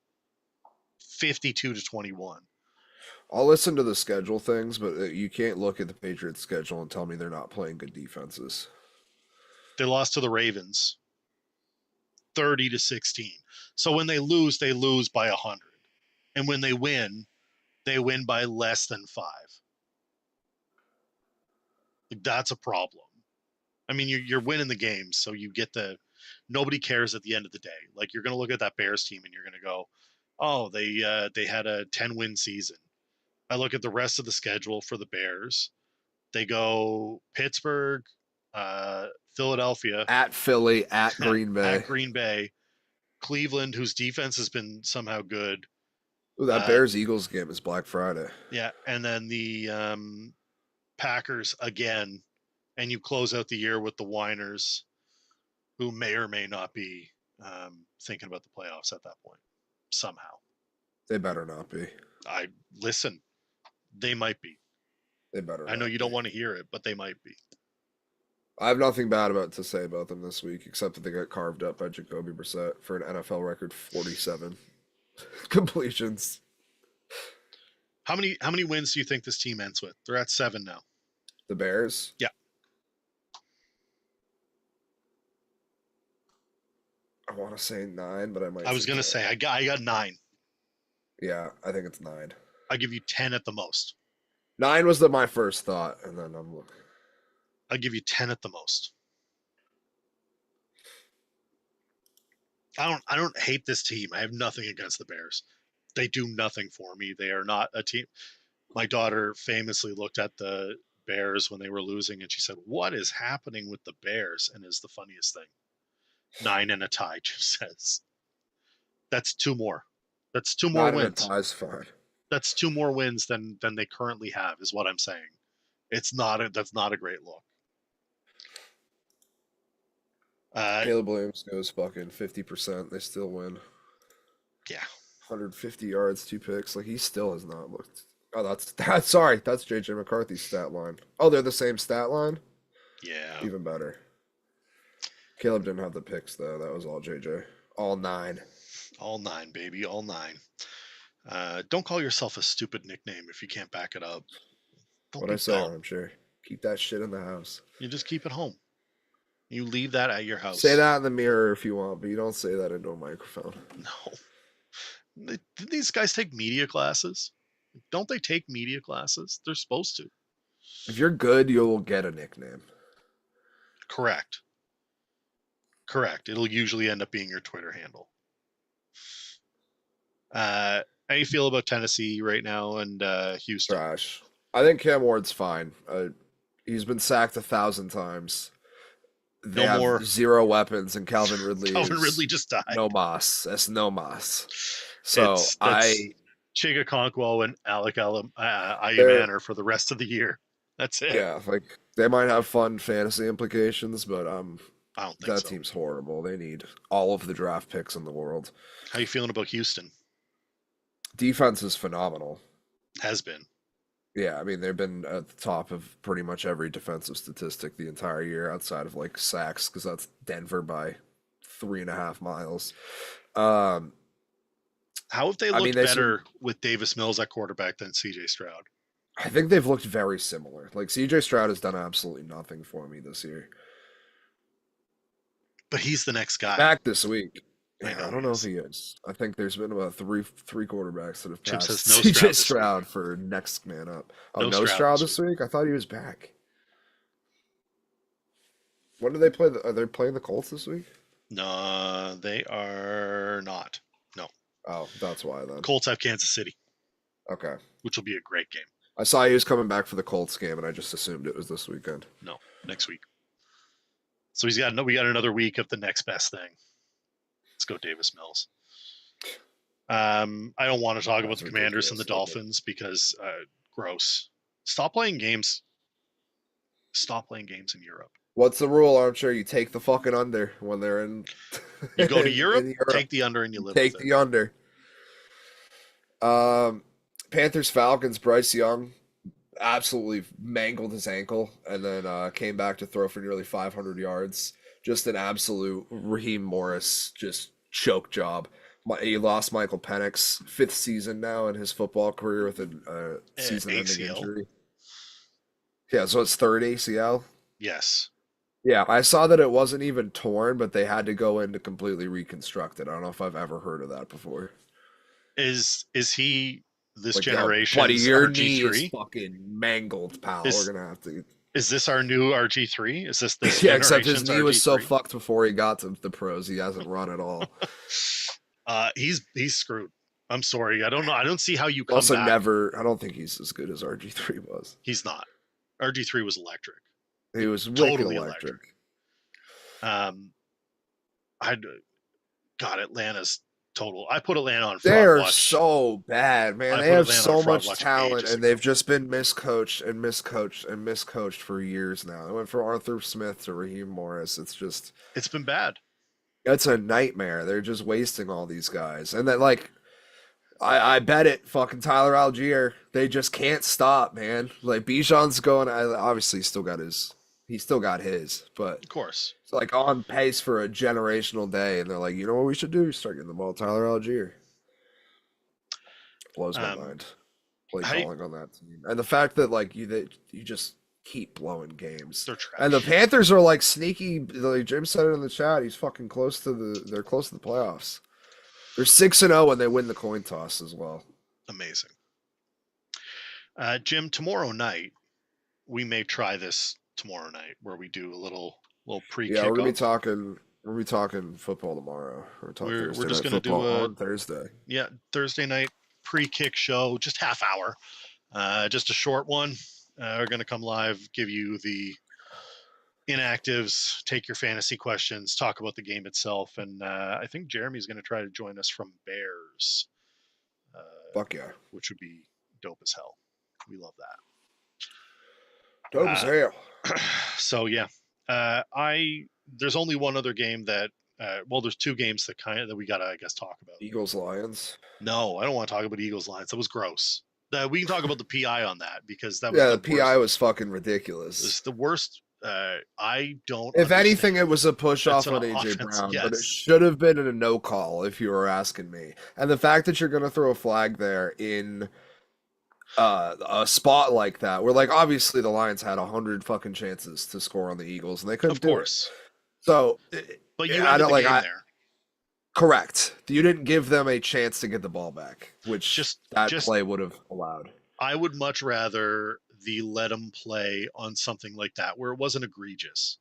52-21. I'll listen to the schedule things, but you can't look at the Patriots schedule and tell me they're not playing good defenses. They lost to the Ravens, 30-16. So when they lose by 100, and when they win by less than 5. Like, that's a problem. I mean, you're winning the game, so you get nobody cares at the end of the day. Like, you're going to look at that Bears team and you're going to go, oh, they had a 10-win season. I look at the rest of the schedule for the Bears. They go Pittsburgh, Philadelphia, at Philly, at Green Bay, at Green Bay, Cleveland, whose defense has been somehow good. Ooh, that Bears-Eagles game is Black Friday. Yeah, and then the Packers again, and you close out the year with the Whiners, who may or may not be thinking about the playoffs at that point somehow. They better not be. Listen, they might be. They better. I know you don't want to hear it, but they might be. I have nothing bad to say about them this week, except that they got carved up by Jacoby Brissett for an NFL record 47 completions. How many wins do you think this team ends with? They're at 7 now. The Bears? Yeah. I want to say 9, but I might. I was going to say I got 9. Yeah, I think it's 9. I give you 10 at the most. 9 was my first thought, and then I'm looking. I'll give you 10 at the most. I don't hate this team. I have nothing against the Bears. They do nothing for me. They are not a team. My daughter famously looked at the Bears when they were losing, and she said, "What is happening with the Bears?" And is the funniest thing. 9 and a tie, just says. That's 2 more. That's 2 more wins. 9 and a tie's fine. That's 2 more wins than they currently have, is what I'm saying. That's not a great look. Caleb Williams goes fucking 50%. They still win. Yeah. 150 yards, 2 picks. Like, he still has not looked. Oh, that's sorry. That's JJ McCarthy's stat line. Oh, they're the same stat line? Yeah. Even better. Caleb didn't have the picks, though. That was all JJ. All 9. All 9, baby, all 9. Don't call yourself a stupid nickname if you can't back it up. Don't What be I say, dumb. I'm sure. Keep that shit in the house. You just keep it home. You leave that at your house. Say that in the mirror if you want, but you don't say that into a microphone. No. Did these guys take media classes? Don't they take media classes? They're supposed to. If you're good, you'll get a nickname. Correct. It'll usually end up being your Twitter handle. How you feel about Tennessee right now and Houston? Trash. I think Cam Ward's fine. He's been sacked 1,000 times. They have more 0 weapons, and Calvin Ridley. Ridley just died. No mas. That's no mas. So Chiga Conquo and Alec Ayumanner for the rest of the year. That's it. Yeah, like they might have fun fantasy implications, but I don't think that so. team's horrible. They need all of the draft picks in the world. How you feeling about Houston? Defense is phenomenal. Has been. Yeah, I mean they've been at the top of pretty much every defensive statistic the entire year, outside of like sacks, because that's Denver by 3.5 miles. How have they looked better with Davis Mills at quarterback than CJ Stroud? I think they've looked very similar. Like CJ Stroud has done absolutely nothing for me this year. But he's the next guy. Back this week. I don't know if he is. I think there's been about three quarterbacks that have Chip passed says no CJ Stroud for next man up. Oh, no Stroud this week? I thought he was back. When do they play? Are they playing the Colts this week? No, they are not. No. Oh, that's why then. Colts have Kansas City. Okay. Which will be a great game. I saw he was coming back for the Colts game, and I just assumed it was this weekend. No, next week. So we got another week of the next best thing. Let's go Davis Mills. I don't want to talk about the Commanders and the Dolphins because gross. Stop playing games in Europe. What's the rule, Armchair? You take the fucking under when they're in. You go to Europe, take the under, and you live. Take the under. Panthers Falcons. Bryce Young absolutely mangled his ankle and then came back to throw for nearly 500 yards. Just an absolute Raheem Morris just choke job. He lost Michael Penix, 5th season now in his football career with a season-ending injury. Yeah, so it's 3rd ACL. Yes. Yeah, I saw that it wasn't even torn, but they had to go in to completely reconstruct it. I don't know if I've ever heard of that before. Is he this generation? Buddy, your knee is fucking mangled, pal. We're gonna have to. Is this our new RG3? Is this yeah? Except his knee was so fucked before he got to the pros, he hasn't run at all. He's screwed. I'm sorry. I don't know. I don't see how you come also back. I don't think he's as good as RG3 was. He's not. RG3 was electric. He was totally electric. Atlanta's total. I put Atlanta on. They're so bad, man. They have so much talent, and they've just been miscoached for years now. They went from Arthur Smith to Raheem Morris. It's been bad. It's a nightmare. They're just wasting all these guys, and then I bet it fucking Tyler Algier. They just can't stop, man. Like Bijan's going. Obviously, he still got his, but of course, it's like on pace for a generational day. And they're like, you know what we should do? Start getting the ball, Tyler Algier. Blows my mind. Play calling on that team, and the fact that you just keep blowing games. They're trash. And the Panthers are like sneaky. Like Jim said it in the chat, he's fucking close to the playoffs. They're 6-0 and they win the coin toss as well. Amazing. Jim, tomorrow night we may try this tomorrow night where we do a little pre-kickoff. Yeah, we're gonna be talking football tomorrow. We're just gonna do on Thursday. Yeah, Thursday night pre-kick show, just half hour, just a short one. We're gonna come live, give you the inactives, take your fantasy questions, talk about the game itself, and I think Jeremy's going to try to join us from Bears. Fuck yeah. Which would be dope as hell. We love that. Dope as hell. So yeah, there's only one other game that there's 2 games that we gotta, I guess, talk about. Eagles Lions. No, I don't want to talk about Eagles Lions. That was gross. We can talk about the PI on that because that was the PI was fucking ridiculous. It's the worst. I don't If anything, it understand. was a push It's off an on AJ offense, Brown, but it yes, should have been a no call if you were asking me. And the fact that you're going to throw a flag there in a spot like that, where like obviously the Lions had 100 fucking chances to score on the Eagles and they of couldn't do it. course. So But you I ended don't the like game I there. correct. You didn't give them a chance to get the ball back, which that Just play would have allowed. I would much rather the let them play on something like that where it wasn't egregious.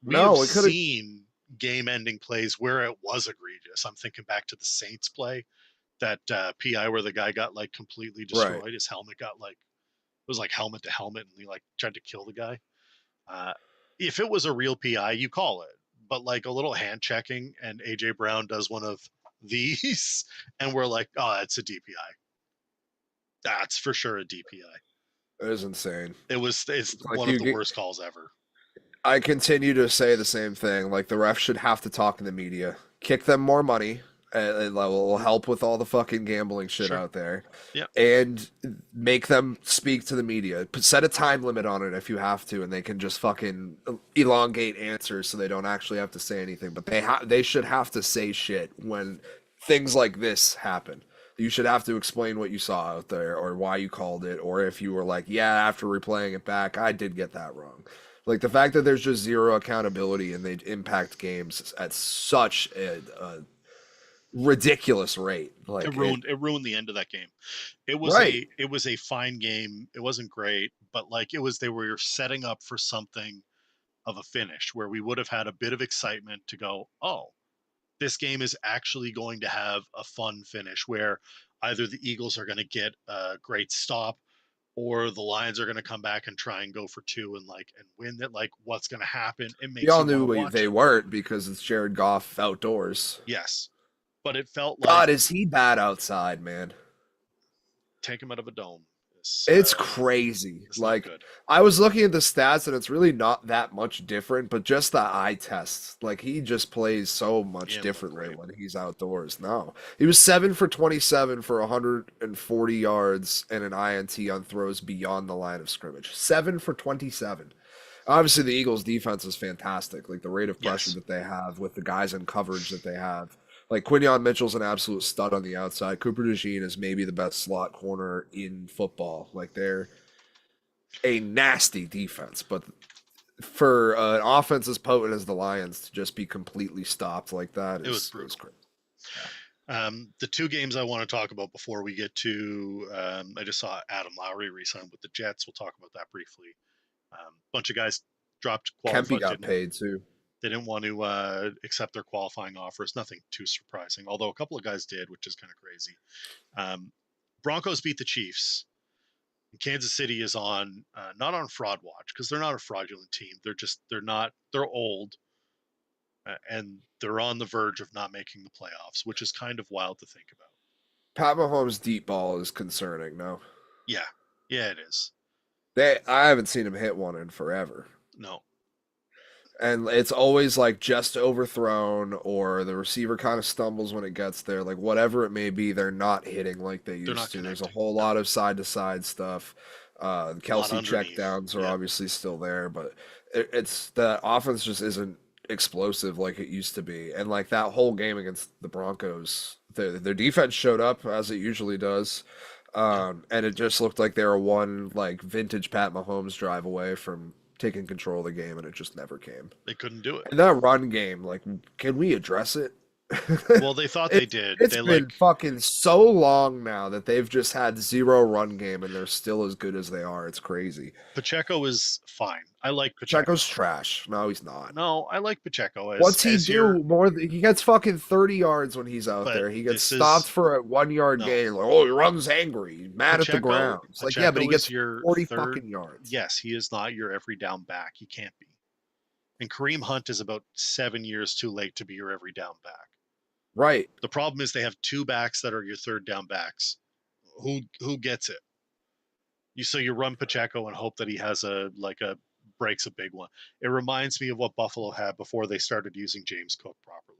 We have No, it could have. seen game-ending plays where it was egregious. I'm thinking back to the Saints play, that PI where the guy got like completely Right. destroyed. His helmet got like it was like helmet to helmet, and he like tried to kill the guy. Uh, if it was a real PI, you call it. But like a little hand checking, and AJ Brown does one of these, and we're like, oh, it's a DPI. That's for sure a DPI. It was insane. It's It's like one of the worst calls ever. I continue to say the same thing. Like the refs should have to talk in the media, kick them more money, and it will help with all the fucking gambling shit Sure. out there, Yeah. and make them speak to the media. Set a time limit on it if you have to, and they can just fucking elongate answers so they don't actually have to say anything. But they should have to say shit when things like this happen. You should have to explain what you saw out there or why you called it, or if you were like, yeah, after replaying it back, I did get that wrong. Like the fact that there's just zero accountability and they impact games at such a ridiculous rate. Like It ruined the end of that game. right. It was a fine game. It wasn't great, but like it was they were setting up for something of a finish where we would have had a bit of excitement to go, oh, this game is actually going to have a fun finish where either the Eagles are going to get a great stop or the Lions are going to come back and try and go for two and like and win that. Like what's going to happen? It We makes all you want knew to watch they it. weren't because it's Jared Goff outdoors. Yes, but it felt like God, is he bad outside, man? take him out of a dome. It's crazy. It's not Like good. I was looking at the stats and it's really not that much different, but just the eye test. Like he just plays so He much didn't look differently great. when he's outdoors. No. He was 7 for 27 for 140 yards and an INT on throws beyond the line of scrimmage. 7 for 27. Obviously the Eagles defense is fantastic. Like the rate of pressure Yes, that they have with the guys in coverage that they have. Like Quinion Mitchell's an absolute stud on the outside. Cooper DeJean is maybe the best slot corner in football. Like they're a nasty defense, but for an offense as potent as the Lions to just be completely stopped like that it was is brutal. great. The two games I want to talk about before we get to, I just saw Adam Lowry resign with the Jets. We'll talk about that briefly. Bunch of guys dropped Kempy qualified. got paid too. They didn't want to accept their qualifying offers. Nothing too surprising, although a couple of guys did, which is kind of crazy. Um, Broncos beat the Chiefs. Kansas City is on not on fraud watch because they're not a fraudulent team. They're old and they're on the verge of not making the playoffs, which is kind of wild to think about. Pat Mahomes' deep ball is concerning. No, Yeah, yeah, it is. I haven't seen him hit one in forever. No, And it's always like just overthrown or the receiver kind of stumbles when it gets there. Like whatever it may be, they're not hitting like they they're not used to. There's a connecting. whole No, lot of side to side stuff. a lot Kelsey underneath. checkdowns are Yeah, obviously still there, but it's the offense just isn't explosive like it used to be. And like that whole game against the Broncos, their defense showed up as it usually does. yeah. And it just looked like they were one like vintage Pat Mahomes drive away from taking control of the game, and it just never came. They couldn't do it. And that run game, like, can we address it? Well, they thought they did. It's They been like fucking so long now that they've just had zero run game and they're still as good as they are. It's crazy. Pacheco is fine. I like Pacheco. Pacheco's trash. No, he's not. No, I like Pacheco What's he as your. do? He gets fucking 30 yards when he's out But there. He gets this stopped is for a 1 yard no gain. Like, oh, he runs angry. He's mad at the Pacheco. ground. It's like, yeah, but he Pacheco is gets your 40 third. fucking yards. Yes, he is not your every down back. He can't be. And Kareem Hunt is about 7 years too late to be your every down back. Right. The problem is they have two backs that are your third down backs. Who gets it? You run Pacheco and hope that he has a breaks a big one. It reminds me of what Buffalo had before they started using James Cook properly.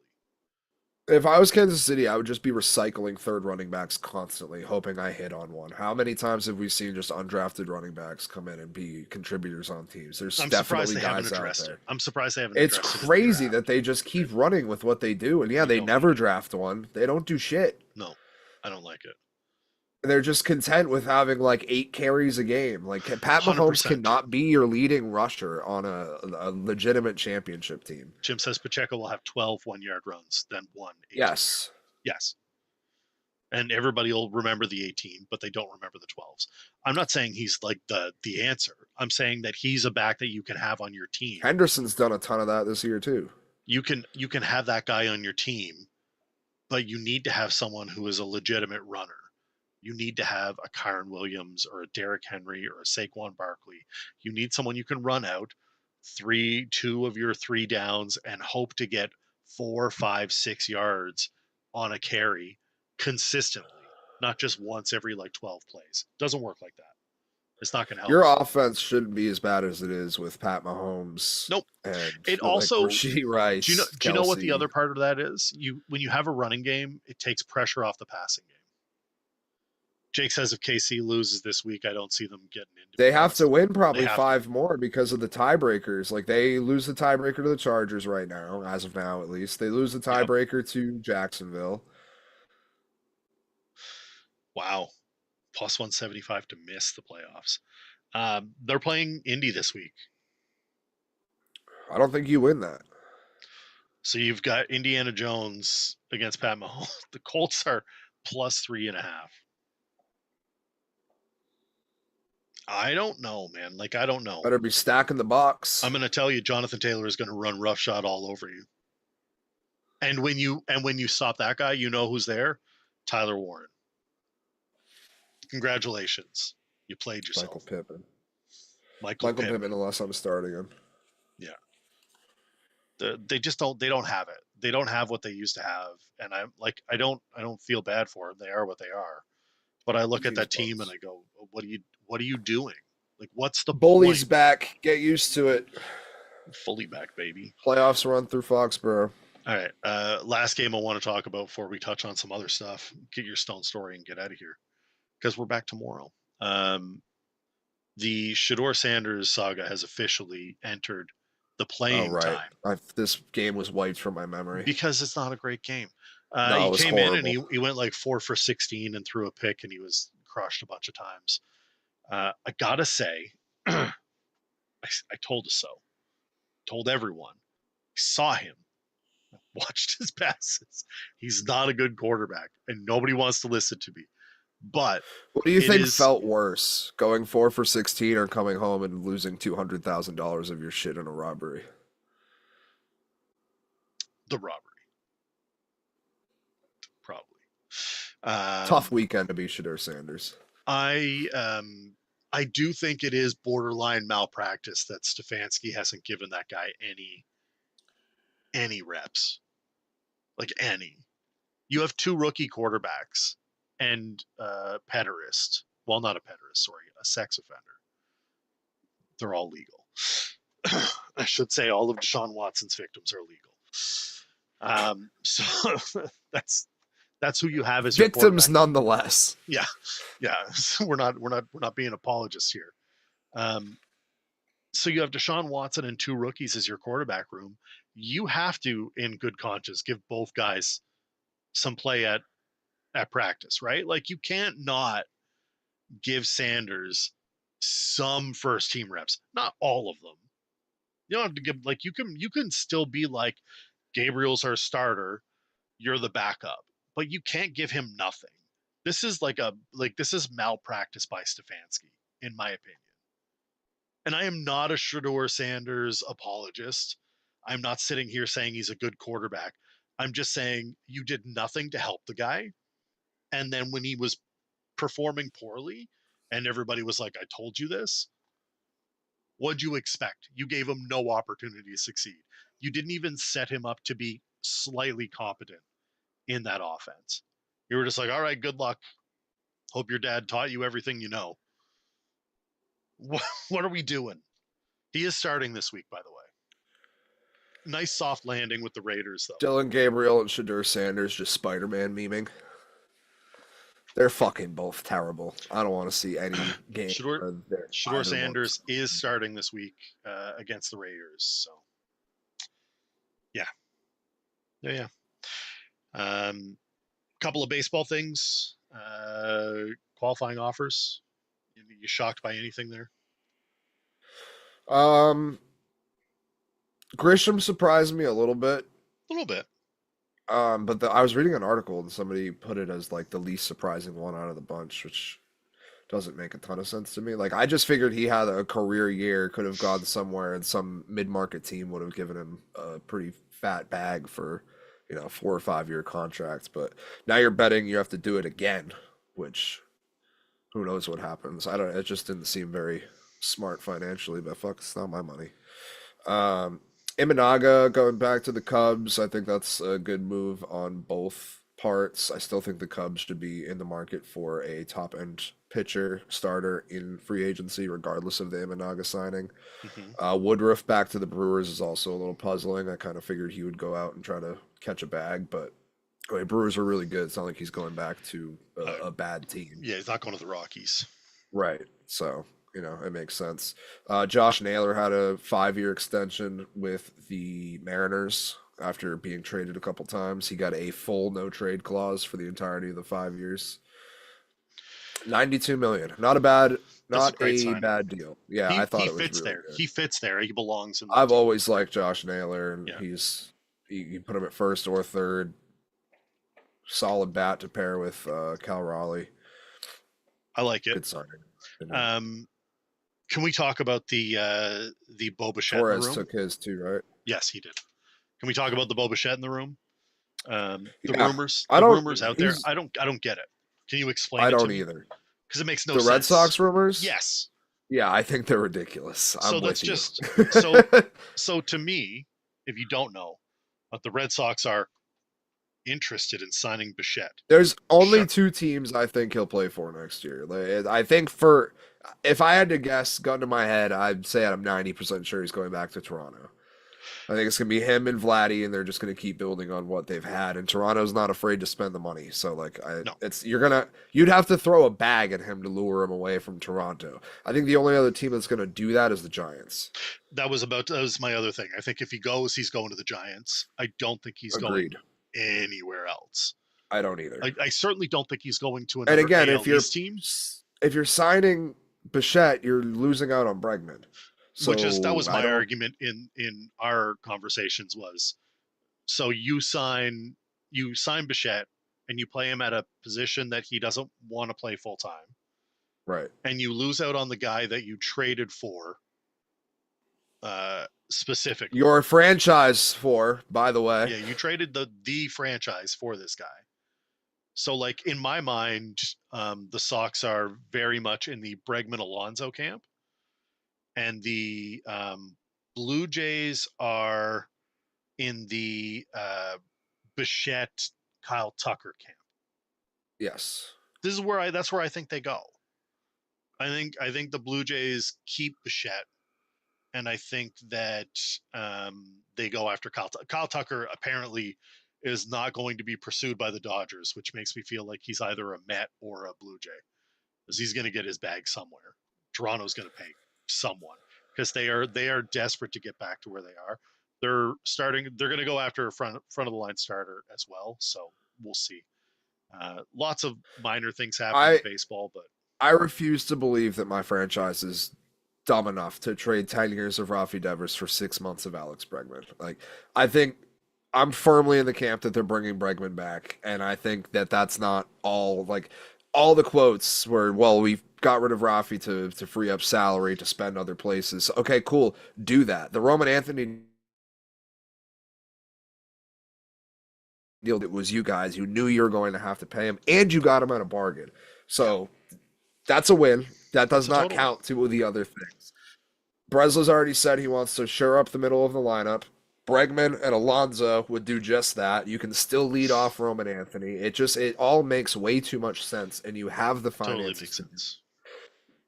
If I was Kansas City, I would just be recycling third running backs constantly, hoping I hit on one. How many times have we seen just undrafted running backs come in and be contributors on teams? There's I'm surprised definitely they haven't guys out addressed it. there. I'm surprised they haven't It's addressed it in the crazy draft. that they just keep running with what they do. And yeah, I they don't like never it. draft one. They don't do shit. No, I don't like it. They're just content with having like 8 carries a game. Like Pat Mahomes 100%. cannot be your leading rusher on a legitimate championship team. Jim says Pacheco will have 12 one-yard runs, then one 18-yard. Yes. Yes. And everybody will remember the 18, but they don't remember the 12s. I'm not saying he's like the answer. I'm saying that he's a back that you can have on your team. Henderson's done a ton of that this year too. You can have that guy on your team, but you need to have someone who is a legitimate runner. You need to have a Kyron Williams or a Derrick Henry or a Saquon Barkley. You need someone you can run out 2 of your 3 downs and hope to get 4, 5, 6 yards on a carry consistently, not just once every like 12 plays. Doesn't work like that. It's not going to help. Your offense shouldn't be as bad as it is with Pat Mahomes. Nope. And It also, Rashee Rice. do you know what the Kelce. other part of that is? When you have a running game, it takes pressure off the passing game. Jake says if KC loses this week, I don't see them getting into. They have to win probably have 5 more because of the tiebreakers. Like they lose the tiebreaker to the Chargers right now, as of now at least. They lose the tiebreaker to Jacksonville. Wow. Plus 175 to miss the playoffs. They're playing Indy this week. I don't think you win that. So you've got Indiana Jones against Pat Mahomes. The Colts are plus 3.5. I don't know, man. Like, I don't know. Better be stacking the box. I'm going to tell you, Jonathan Taylor is going to run roughshod all over you. And when you stop that guy, you know who's there? Tyler Warren. Congratulations. You played yourself. Michael Pittman, unless I'm starting him. Yeah. They just don't have it. They don't have what they used to have. And I'm like, I don't feel bad for them. They are what they are. But I look at that team and I go, what are you doing? Like, what's the Bully's point? back. Get used to it. Fully back, baby. Playoffs run through Foxborough. All right. Last game I want to talk about before we touch on some other stuff. Get your Stone story and get out of here, because we're back tomorrow. The Shedeur Sanders saga has officially entered the playing time. This game was wiped from my memory because it's not a great game. No, he came horrible. in and he went like 4 for 16 and threw a pick, and he was crushed a bunch of times. I gotta say, I told us so. Told everyone. I saw him. Watched his passes. He's not a good quarterback, and nobody wants to listen to me. But what do you think felt worse, going 4 for 16 or coming home and losing $200,000 of your shit in a robbery? The robbery. Probably. Tough weekend to be Shedeur Sanders. I do think it is borderline malpractice that Stefanski hasn't given that guy any reps. Like any. You have 2 rookie quarterbacks and a pederast. Well, not a pederast, sorry, a sex offender. They're all legal. I should say all of Deshaun Watson's victims are legal. So that's who you have as your victims nonetheless. Yeah. We're not being apologists here. So you have Deshaun Watson and 2 rookies as your quarterback room. You have to, in good conscience, give both guys some play at practice, right? Like, you can't not give Sanders some first team reps, not all of them. You don't have to give, like, you can still be like, Gabriel's our starter, you're the backup, but you can't give him nothing. This is this is malpractice by Stefanski, in my opinion. And I am not a Shedeur Sanders apologist. I'm not sitting here saying he's a good quarterback. I'm just saying you did nothing to help the guy. And then when he was performing poorly and everybody was like, I told you this, what'd you expect? You gave him no opportunity to succeed. You didn't even set him up to be slightly competent in that offense. You were just like, all right, good luck. Hope your dad taught you everything you know. What are we doing? He is starting this week, by the way. nice soft landing with the Raiders, though. Dylan Gabriel and Shadur Sanders just Spider-Man memeing. They're fucking both terrible. I don't want to see any game. Shador Sanders is starting this week against the Raiders. So, yeah. Couple of baseball things. Qualifying offers. You shocked by anything there? Grisham surprised me a little bit. A little bit. But I was reading an article and somebody put it as like the least surprising one out of the bunch, which doesn't make a ton of sense to me. Like, I just figured he had a career year, could have gone somewhere, and some mid-market team would have given him a pretty fat bag for, 4 or 5 year contracts. But now you're betting you have to do it again, which who knows what happens. It just didn't seem very smart financially, but fuck, it's not my money. Imanaga going back to the Cubs, I think that's a good move on both parts. I still think the Cubs should be in the market for a top-end pitcher starter in free agency, regardless of the Imanaga signing. Mm-hmm. Woodruff back to the Brewers is also a little puzzling. I kind of figured he would go out and try to catch a bag, but Brewers are really good. It's not like he's going back to a bad team. Yeah, he's not going to the Rockies. Right, so... it makes sense. Josh Naylor had a 5-year extension with the Mariners after being traded a couple times. He got a full no-trade clause for the entirety of the 5 years. $92 million. Not a bad deal. Yeah, I thought it was fits really there. good. He fits there. He belongs in the I've team. always liked Josh Naylor, and you put him at first or third. Solid bat to pair with Cal Raleigh. I like it. Good signing. Can we talk about the Bo Bichette Torres in the room? took his too, right? Yes, he did. Can we talk about the Bo Bichette in the room? Rumors out there. I don't get it. Can you explain? I don't to either. Because it makes no sense. The Red Sox rumors? Yes. Yeah, I think they're ridiculous. So to me, if you don't know, but the Red Sox are interested in signing Bichette. There's only 2 teams I think he'll play for next year. I think if I had to guess, gun to my head, I'd say I'm 90% sure he's going back to Toronto. I think it's going to be him and Vladdy, and they're just going to keep building on what they've had. And Toronto's not afraid to spend the money. So you'd have to throw a bag at him to lure him away from Toronto. I think the only other team that's going to do that is the Giants. That was my other thing. I think if he goes, he's going to the Giants. I don't think he's going anywhere else. I don't either. I certainly don't think he's going to another AL East team. If you're signing Bichette, you're losing out on Bregman. So that was my argument in our conversations was, so you sign Bichette and you play him at a position that he doesn't want to play full time. Right. And you lose out on the guy that you traded for specifically. Your franchise for, by the way. Yeah, you traded the franchise for this guy. So, like, in my mind, the Sox are very much in the Bregman-Alonso camp. And the Blue Jays are in the Bichette-Kyle Tucker camp. Yes. That's where I think they go. I think the Blue Jays keep Bichette. And I think that they go after Kyle Tucker. Kyle Tucker apparently is not going to be pursued by the Dodgers, which makes me feel like he's either a Met or a Blue Jay, because he's going to get his bag somewhere. Toronto's going to pay someone because they are desperate to get back to where they are. They're going to go after a front of the line starter as well. So we'll see. Lots of minor things happen in baseball, but I refuse to believe that my franchise is dumb enough to trade 10 years of Rafi Devers for 6 months of Alex Bregman. Like, I think I'm firmly in the camp that they're bringing Bregman back, and I think that that's not all. Like, all the quotes were, well, we've got rid of Rafi to free up salary to spend other places. Okay, cool, do that. The Roman Anthony deal, it was you guys. You knew you were going to have to pay him, and you got him at a bargain. So that's a win. That does not count to the other things. Breslow's already said he wants to shore up the middle of the lineup. Bregman and Alonso would do just that. You can still lead off Roman Anthony. It all makes way too much sense, and you have the finances. Totally makes sense.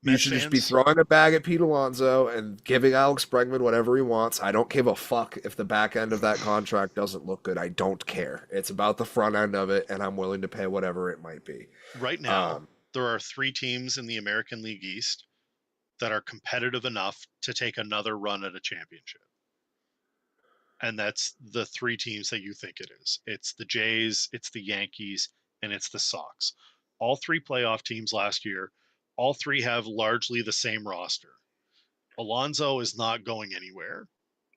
You should just be throwing a bag at Pete Alonso and giving Alex Bregman whatever he wants. I don't give a fuck if the back end of that contract doesn't look good. I don't care. It's about the front end of it, and I'm willing to pay whatever it might be. Right now, there are 3 teams in the American League East that are competitive enough to take another run at a championship. And that's the 3 teams that you think it is. It's the Jays, it's the Yankees, and it's the Sox. All 3 playoff teams last year. All 3 have largely the same roster. Alonso is not going anywhere.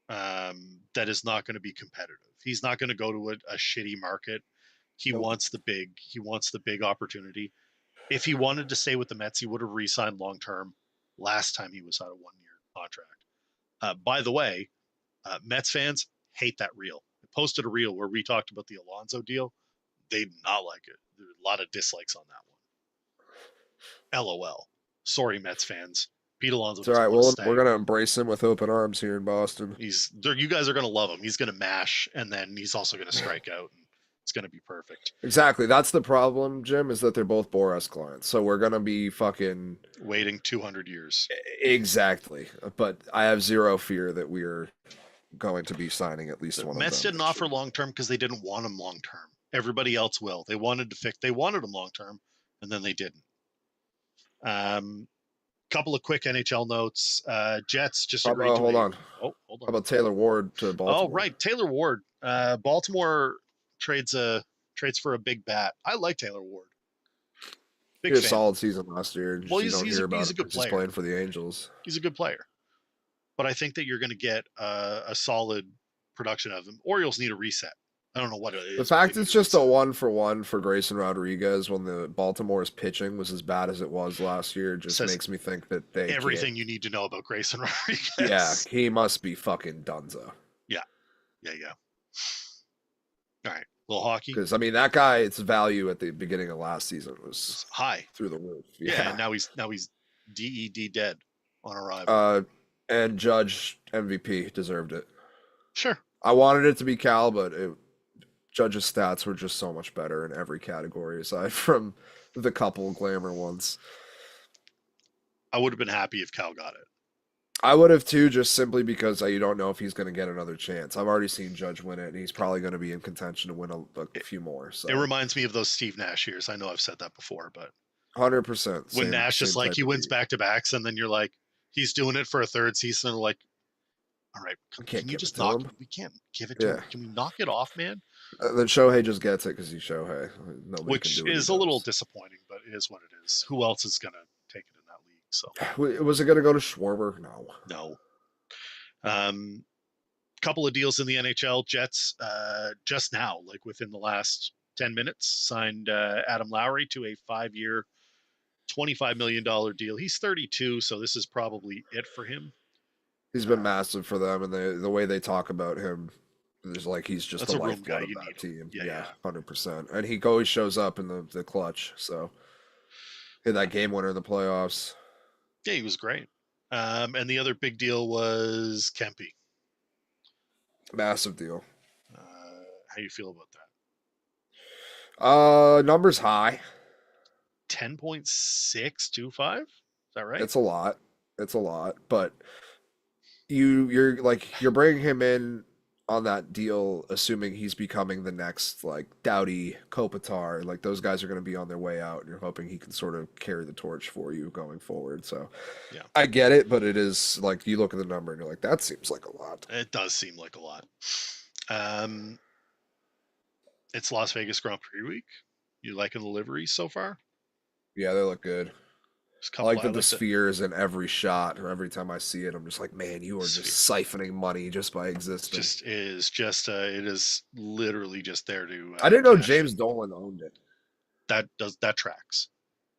That is not going to be competitive. He's not going to go to a shitty market. He wants the big opportunity. If he wanted to stay with the Mets, he would have re-signed long term last time he was out of 1-year contract. By the way, Mets fans hate that reel. I posted a reel where we talked about the Alonso deal. They did not like it. There are a lot of dislikes on that one. LOL. Sorry, Mets fans. Pete Alonso. It's all right. Well, we're gonna embrace him with open arms here in Boston. You guys are gonna love him. He's gonna mash, and then he's also gonna strike out, and it's gonna be perfect. Exactly. That's the problem, Jim. Is that they're both Boras clients, so we're gonna be fucking waiting 200 years. Exactly. But I have zero fear that we're going to be signing at least one of them. Mets didn't offer long term because they didn't want him long term. Everybody else will. They wanted him long term, and then they didn't. Couple of quick NHL notes. Jets just agreed to. Hold on. Oh, hold on. How about Taylor Ward to Baltimore? Oh, right, Taylor Ward. Baltimore trades for a big bat. I like Taylor Ward. He had a solid season last year. Well, he's a good player. He's playing for the Angels. He's a good player, but I think that you're going to get a solid production of him. Orioles need a reset. I don't know what it is. The fact it's just a 1-for-1 for Grayson Rodriguez when the Baltimore's pitching was as bad as it was last year just makes me think that they everything you need to know about Grayson Rodriguez. Yeah, he must be fucking dunzo. Yeah. All right, little hockey. Because I mean, that guy, its value at the beginning of last season was high through the roof. Yeah, now he's DED dead on arrival. And Judge MVP deserved it. Sure. I wanted it to be Cal, but Judge's stats were just so much better in every category aside from the couple glamour ones. I would have been happy if Cal got it. I would have too, just simply because you don't know if he's going to get another chance. I've already seen Judge win it, and he's probably going to be in contention to win a few more. So. It reminds me of those Steve Nash years. I know I've said that before, but 100%. When Nash just like he wins back-to-backs, and then you're like, he's doing it for a third season, and like, all right, can you just knock? We can't give it to him. Can we knock it off, man? Then Shohei just gets it because he's Shohei. Which is a little disappointing, but it is what it is. Who else is going to take it in that league? So was it going to go to Schwarber? No. Couple of deals in the NHL. Jets just now, like within the last 10 minutes, signed Adam Lowry to a 5-year, $25 million deal. He's 32, so this is probably it for him. He's been massive for them, and the way they talk about him is like he's just a lifeblood of that team. Yeah, 100%. And he always shows up in the clutch. So hit that game winner in the playoffs. Yeah, he was great. And the other big deal was Kempe. Massive deal. How you feel about that? Numbers high. 10.625? Is that right? It's a lot. But you're bringing him in on that deal, assuming he's becoming the next like Doughty, Kopitar, like those guys are going to be on their way out, and you're hoping he can sort of carry the torch for you going forward. So yeah, I get it, but it is like you look at the number and you're like, that seems like a lot. It does seem like a lot. It's Las Vegas Grand Prix week. You liking the liveries so far? Yeah, they look good. I like that the sphere is in every shot, or every time I see it, I'm just like, man, you are just siphoning money just by existing. It is literally just there to. I didn't know James Dolan owned it. That tracks.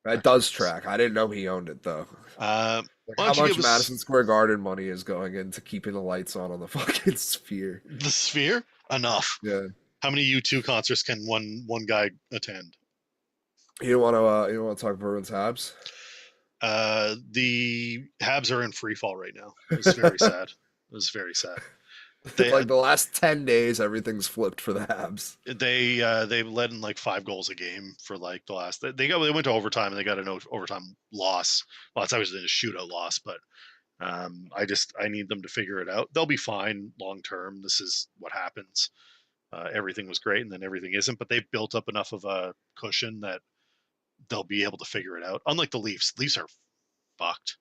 That does track. I didn't know he owned it though. How much Madison Square Garden money is going into keeping the lights on the fucking sphere? The sphere? Enough. Yeah. How many U2 concerts can one guy attend? You don't want to talk Bruins Habs? The Habs are in free fall right now. It's very sad. It was very sad. They Like the last 10 days, everything's flipped for the Habs. they led in like 5 goals a game for like the last. They went to overtime and they got an overtime loss. Well, it's obviously a shootout loss, but I need them to figure it out. They'll be fine long term. This is what happens. Everything was great and then everything isn't, but they've built up enough of a cushion that they'll be able to figure it out. Unlike the Leafs, Leafs are fucked.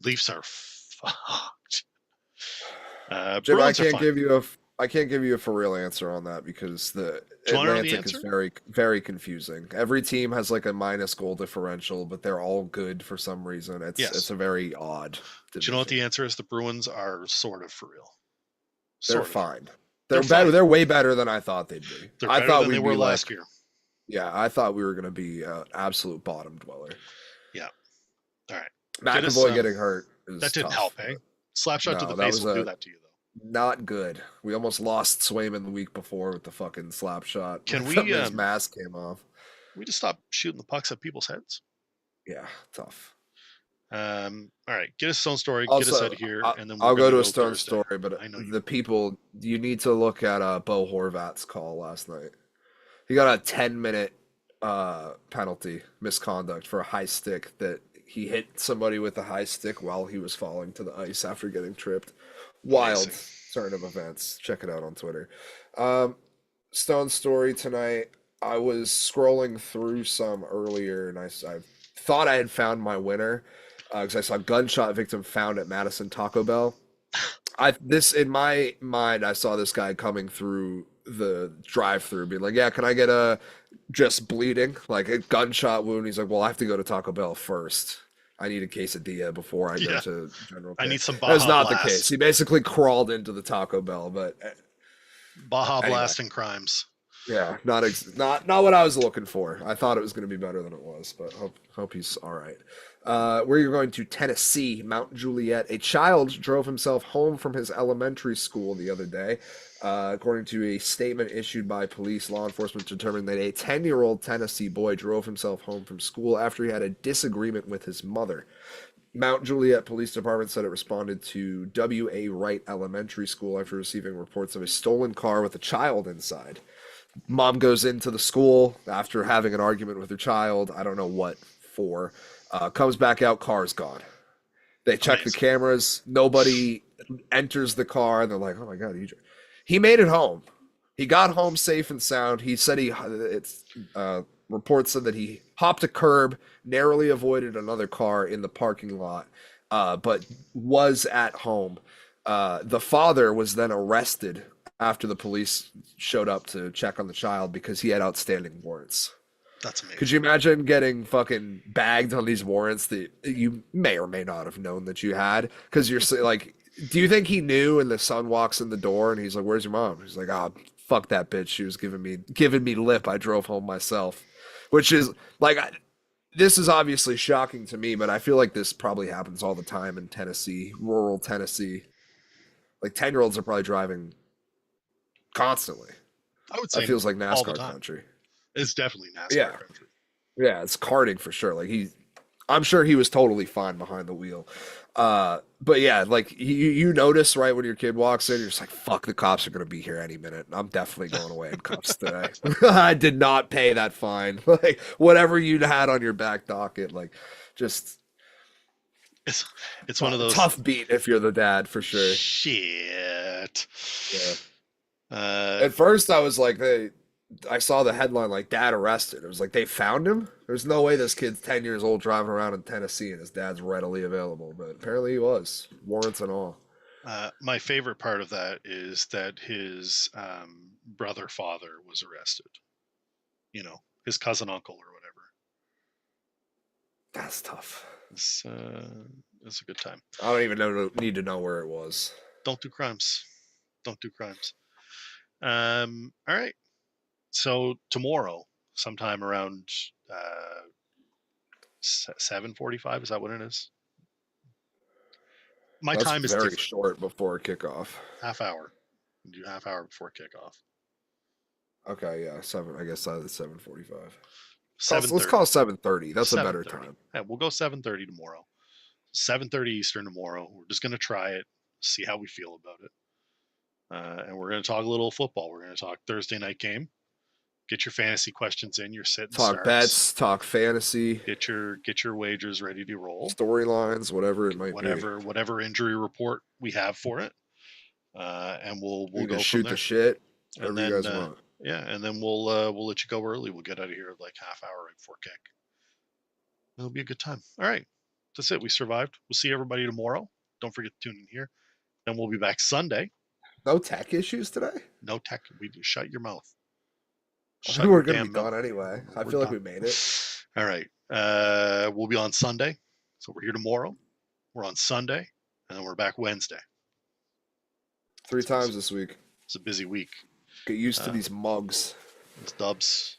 Leafs are fucked. Jim, Bruins are fine. I can't give you a for real answer on that because the Do you want to know the Atlantic is answer? very very confusing. Every team has like a minus goal differential, but they're all good for some reason. Yes. It's a very odd Do division. you know what the answer is? The Bruins are sort of for real. They're Sort of. fine. They're better. fine. They're way better than I thought they'd be. They're I better thought than they we'd were be last like, year. yeah, I thought we were gonna be absolute bottom dweller. Yeah. All right. McAvoy getting hurt is that didn't tough. help, eh? Slapshot to the that face was will do that to you, though. not good. We almost lost Swayman the week before with the fucking slap shot. Can we? His mask came off. We just stop shooting the pucks at people's heads. Yeah, tough. All right, get a Stone story, Also, get us out of here, and then I'll go to a Stone Stone story. But I know the people, you need to look at Bo Horvat's call last night. He got a 10-minute penalty, misconduct for a high stick that he hit somebody with a high stick while he was falling to the ice after getting tripped. Wild turn of events. Check it out on Twitter. Stone story tonight. I was scrolling through some earlier, and I thought I had found my winner because I saw gunshot victim found at Madison Taco Bell. In my mind, I saw this guy coming through the drive-through, being like, "Yeah, can I get a just bleeding, like a gunshot wound?" He's like, "Well, I have to go to Taco Bell first. I need a quesadilla before I go to General K." I need some Baja That's not Blast. the case. He basically crawled into the Taco Bell, but Baja Blast and crimes. Yeah, not what I was looking for. I thought it was going to be better than it was, but hope he's all right. We're going to Tennessee, Mount Juliet. A child drove himself home from his elementary school the other day. According to a statement issued by police, law enforcement determined that a 10-year-old Tennessee boy drove himself home from school after he had a disagreement with his mother. Mount Juliet Police Department said it responded to W.A. Wright Elementary School after receiving reports of a stolen car with a child inside. Mom goes into the school after having an argument with her child. I don't know what for. Comes back out, car's gone. They check the cameras. Nobody enters the car, and they're like, "Oh my god, he made it home. He got home safe and sound." He said reports said that he hopped a curb, narrowly avoided another car in the parking lot, but was at home. The father was then arrested after the police showed up to check on the child because he had outstanding warrants. That's amazing. Could you imagine getting fucking bagged on these warrants that you may or may not have known that you had? Because you're like, do you think he knew? And the son walks in the door and he's like, "Where's your mom?" He's like, "Oh, fuck that bitch. She was giving me lip. I drove home myself." Which is like, this is obviously shocking to me, but I feel like this probably happens all the time in Tennessee, rural Tennessee. Like 10-year-olds are probably driving constantly. I would say that feels like NASCAR country. It's definitely NASCAR country. Yeah, it's karting for sure. Like I'm sure he was totally fine behind the wheel. But yeah, like you notice right when your kid walks in, you're just like, "Fuck, the cops are gonna be here any minute. I'm definitely going away in cuffs today." I did not pay that fine. Like whatever you had on your back docket, like just. It's one of those tough beat if you're the dad for sure. Shit. Yeah. At first, I was like, I saw the headline like "Dad arrested." It was like they found him. There's no way this kid's 10 years old driving around in Tennessee and his dad's readily available, but apparently he was, warrants and all. My favorite part of that is that his father was arrested. You know, his cousin, uncle, or whatever. That's tough. It's a good time. I don't even need to know where it was. Don't do crimes. Don't do crimes. All right. So tomorrow, sometime around 7:45, is that what it is? That's time is very different. short before kickoff. Half hour. Do half hour before kickoff. Okay, yeah, 7. I guess that's 7:45. 7:30. Let's call 7:30. That's 7:30. a better time. Yeah, we'll go 7:30 tomorrow. 7:30 Eastern tomorrow. We're just gonna try it, see how we feel about it. And we're going to talk a little football. We're going to talk Thursday night game. Get your fantasy questions in. Your sit and Talk starts. bets, talk fantasy. Get your wagers ready to roll. Storylines, whatever it might be. Whatever injury report we have for it. And we'll go just from shoot there. the shit. And Whatever you guys want. Yeah, and then we'll let you go early. We'll get out of here like half hour right before kick. It'll be a good time. All right. That's it. We survived. We'll see everybody tomorrow. Don't forget to tune in here. Then we'll be back Sunday. No tech issues today? No tech. We just shut your mouth. We're going to be gone anyway. I feel like we made it. All right. We'll be on Sunday. So we're here tomorrow. We're on Sunday. And then we're back Wednesday. 3 times this week. It's a busy week. Get used to these mugs. It's Dubs.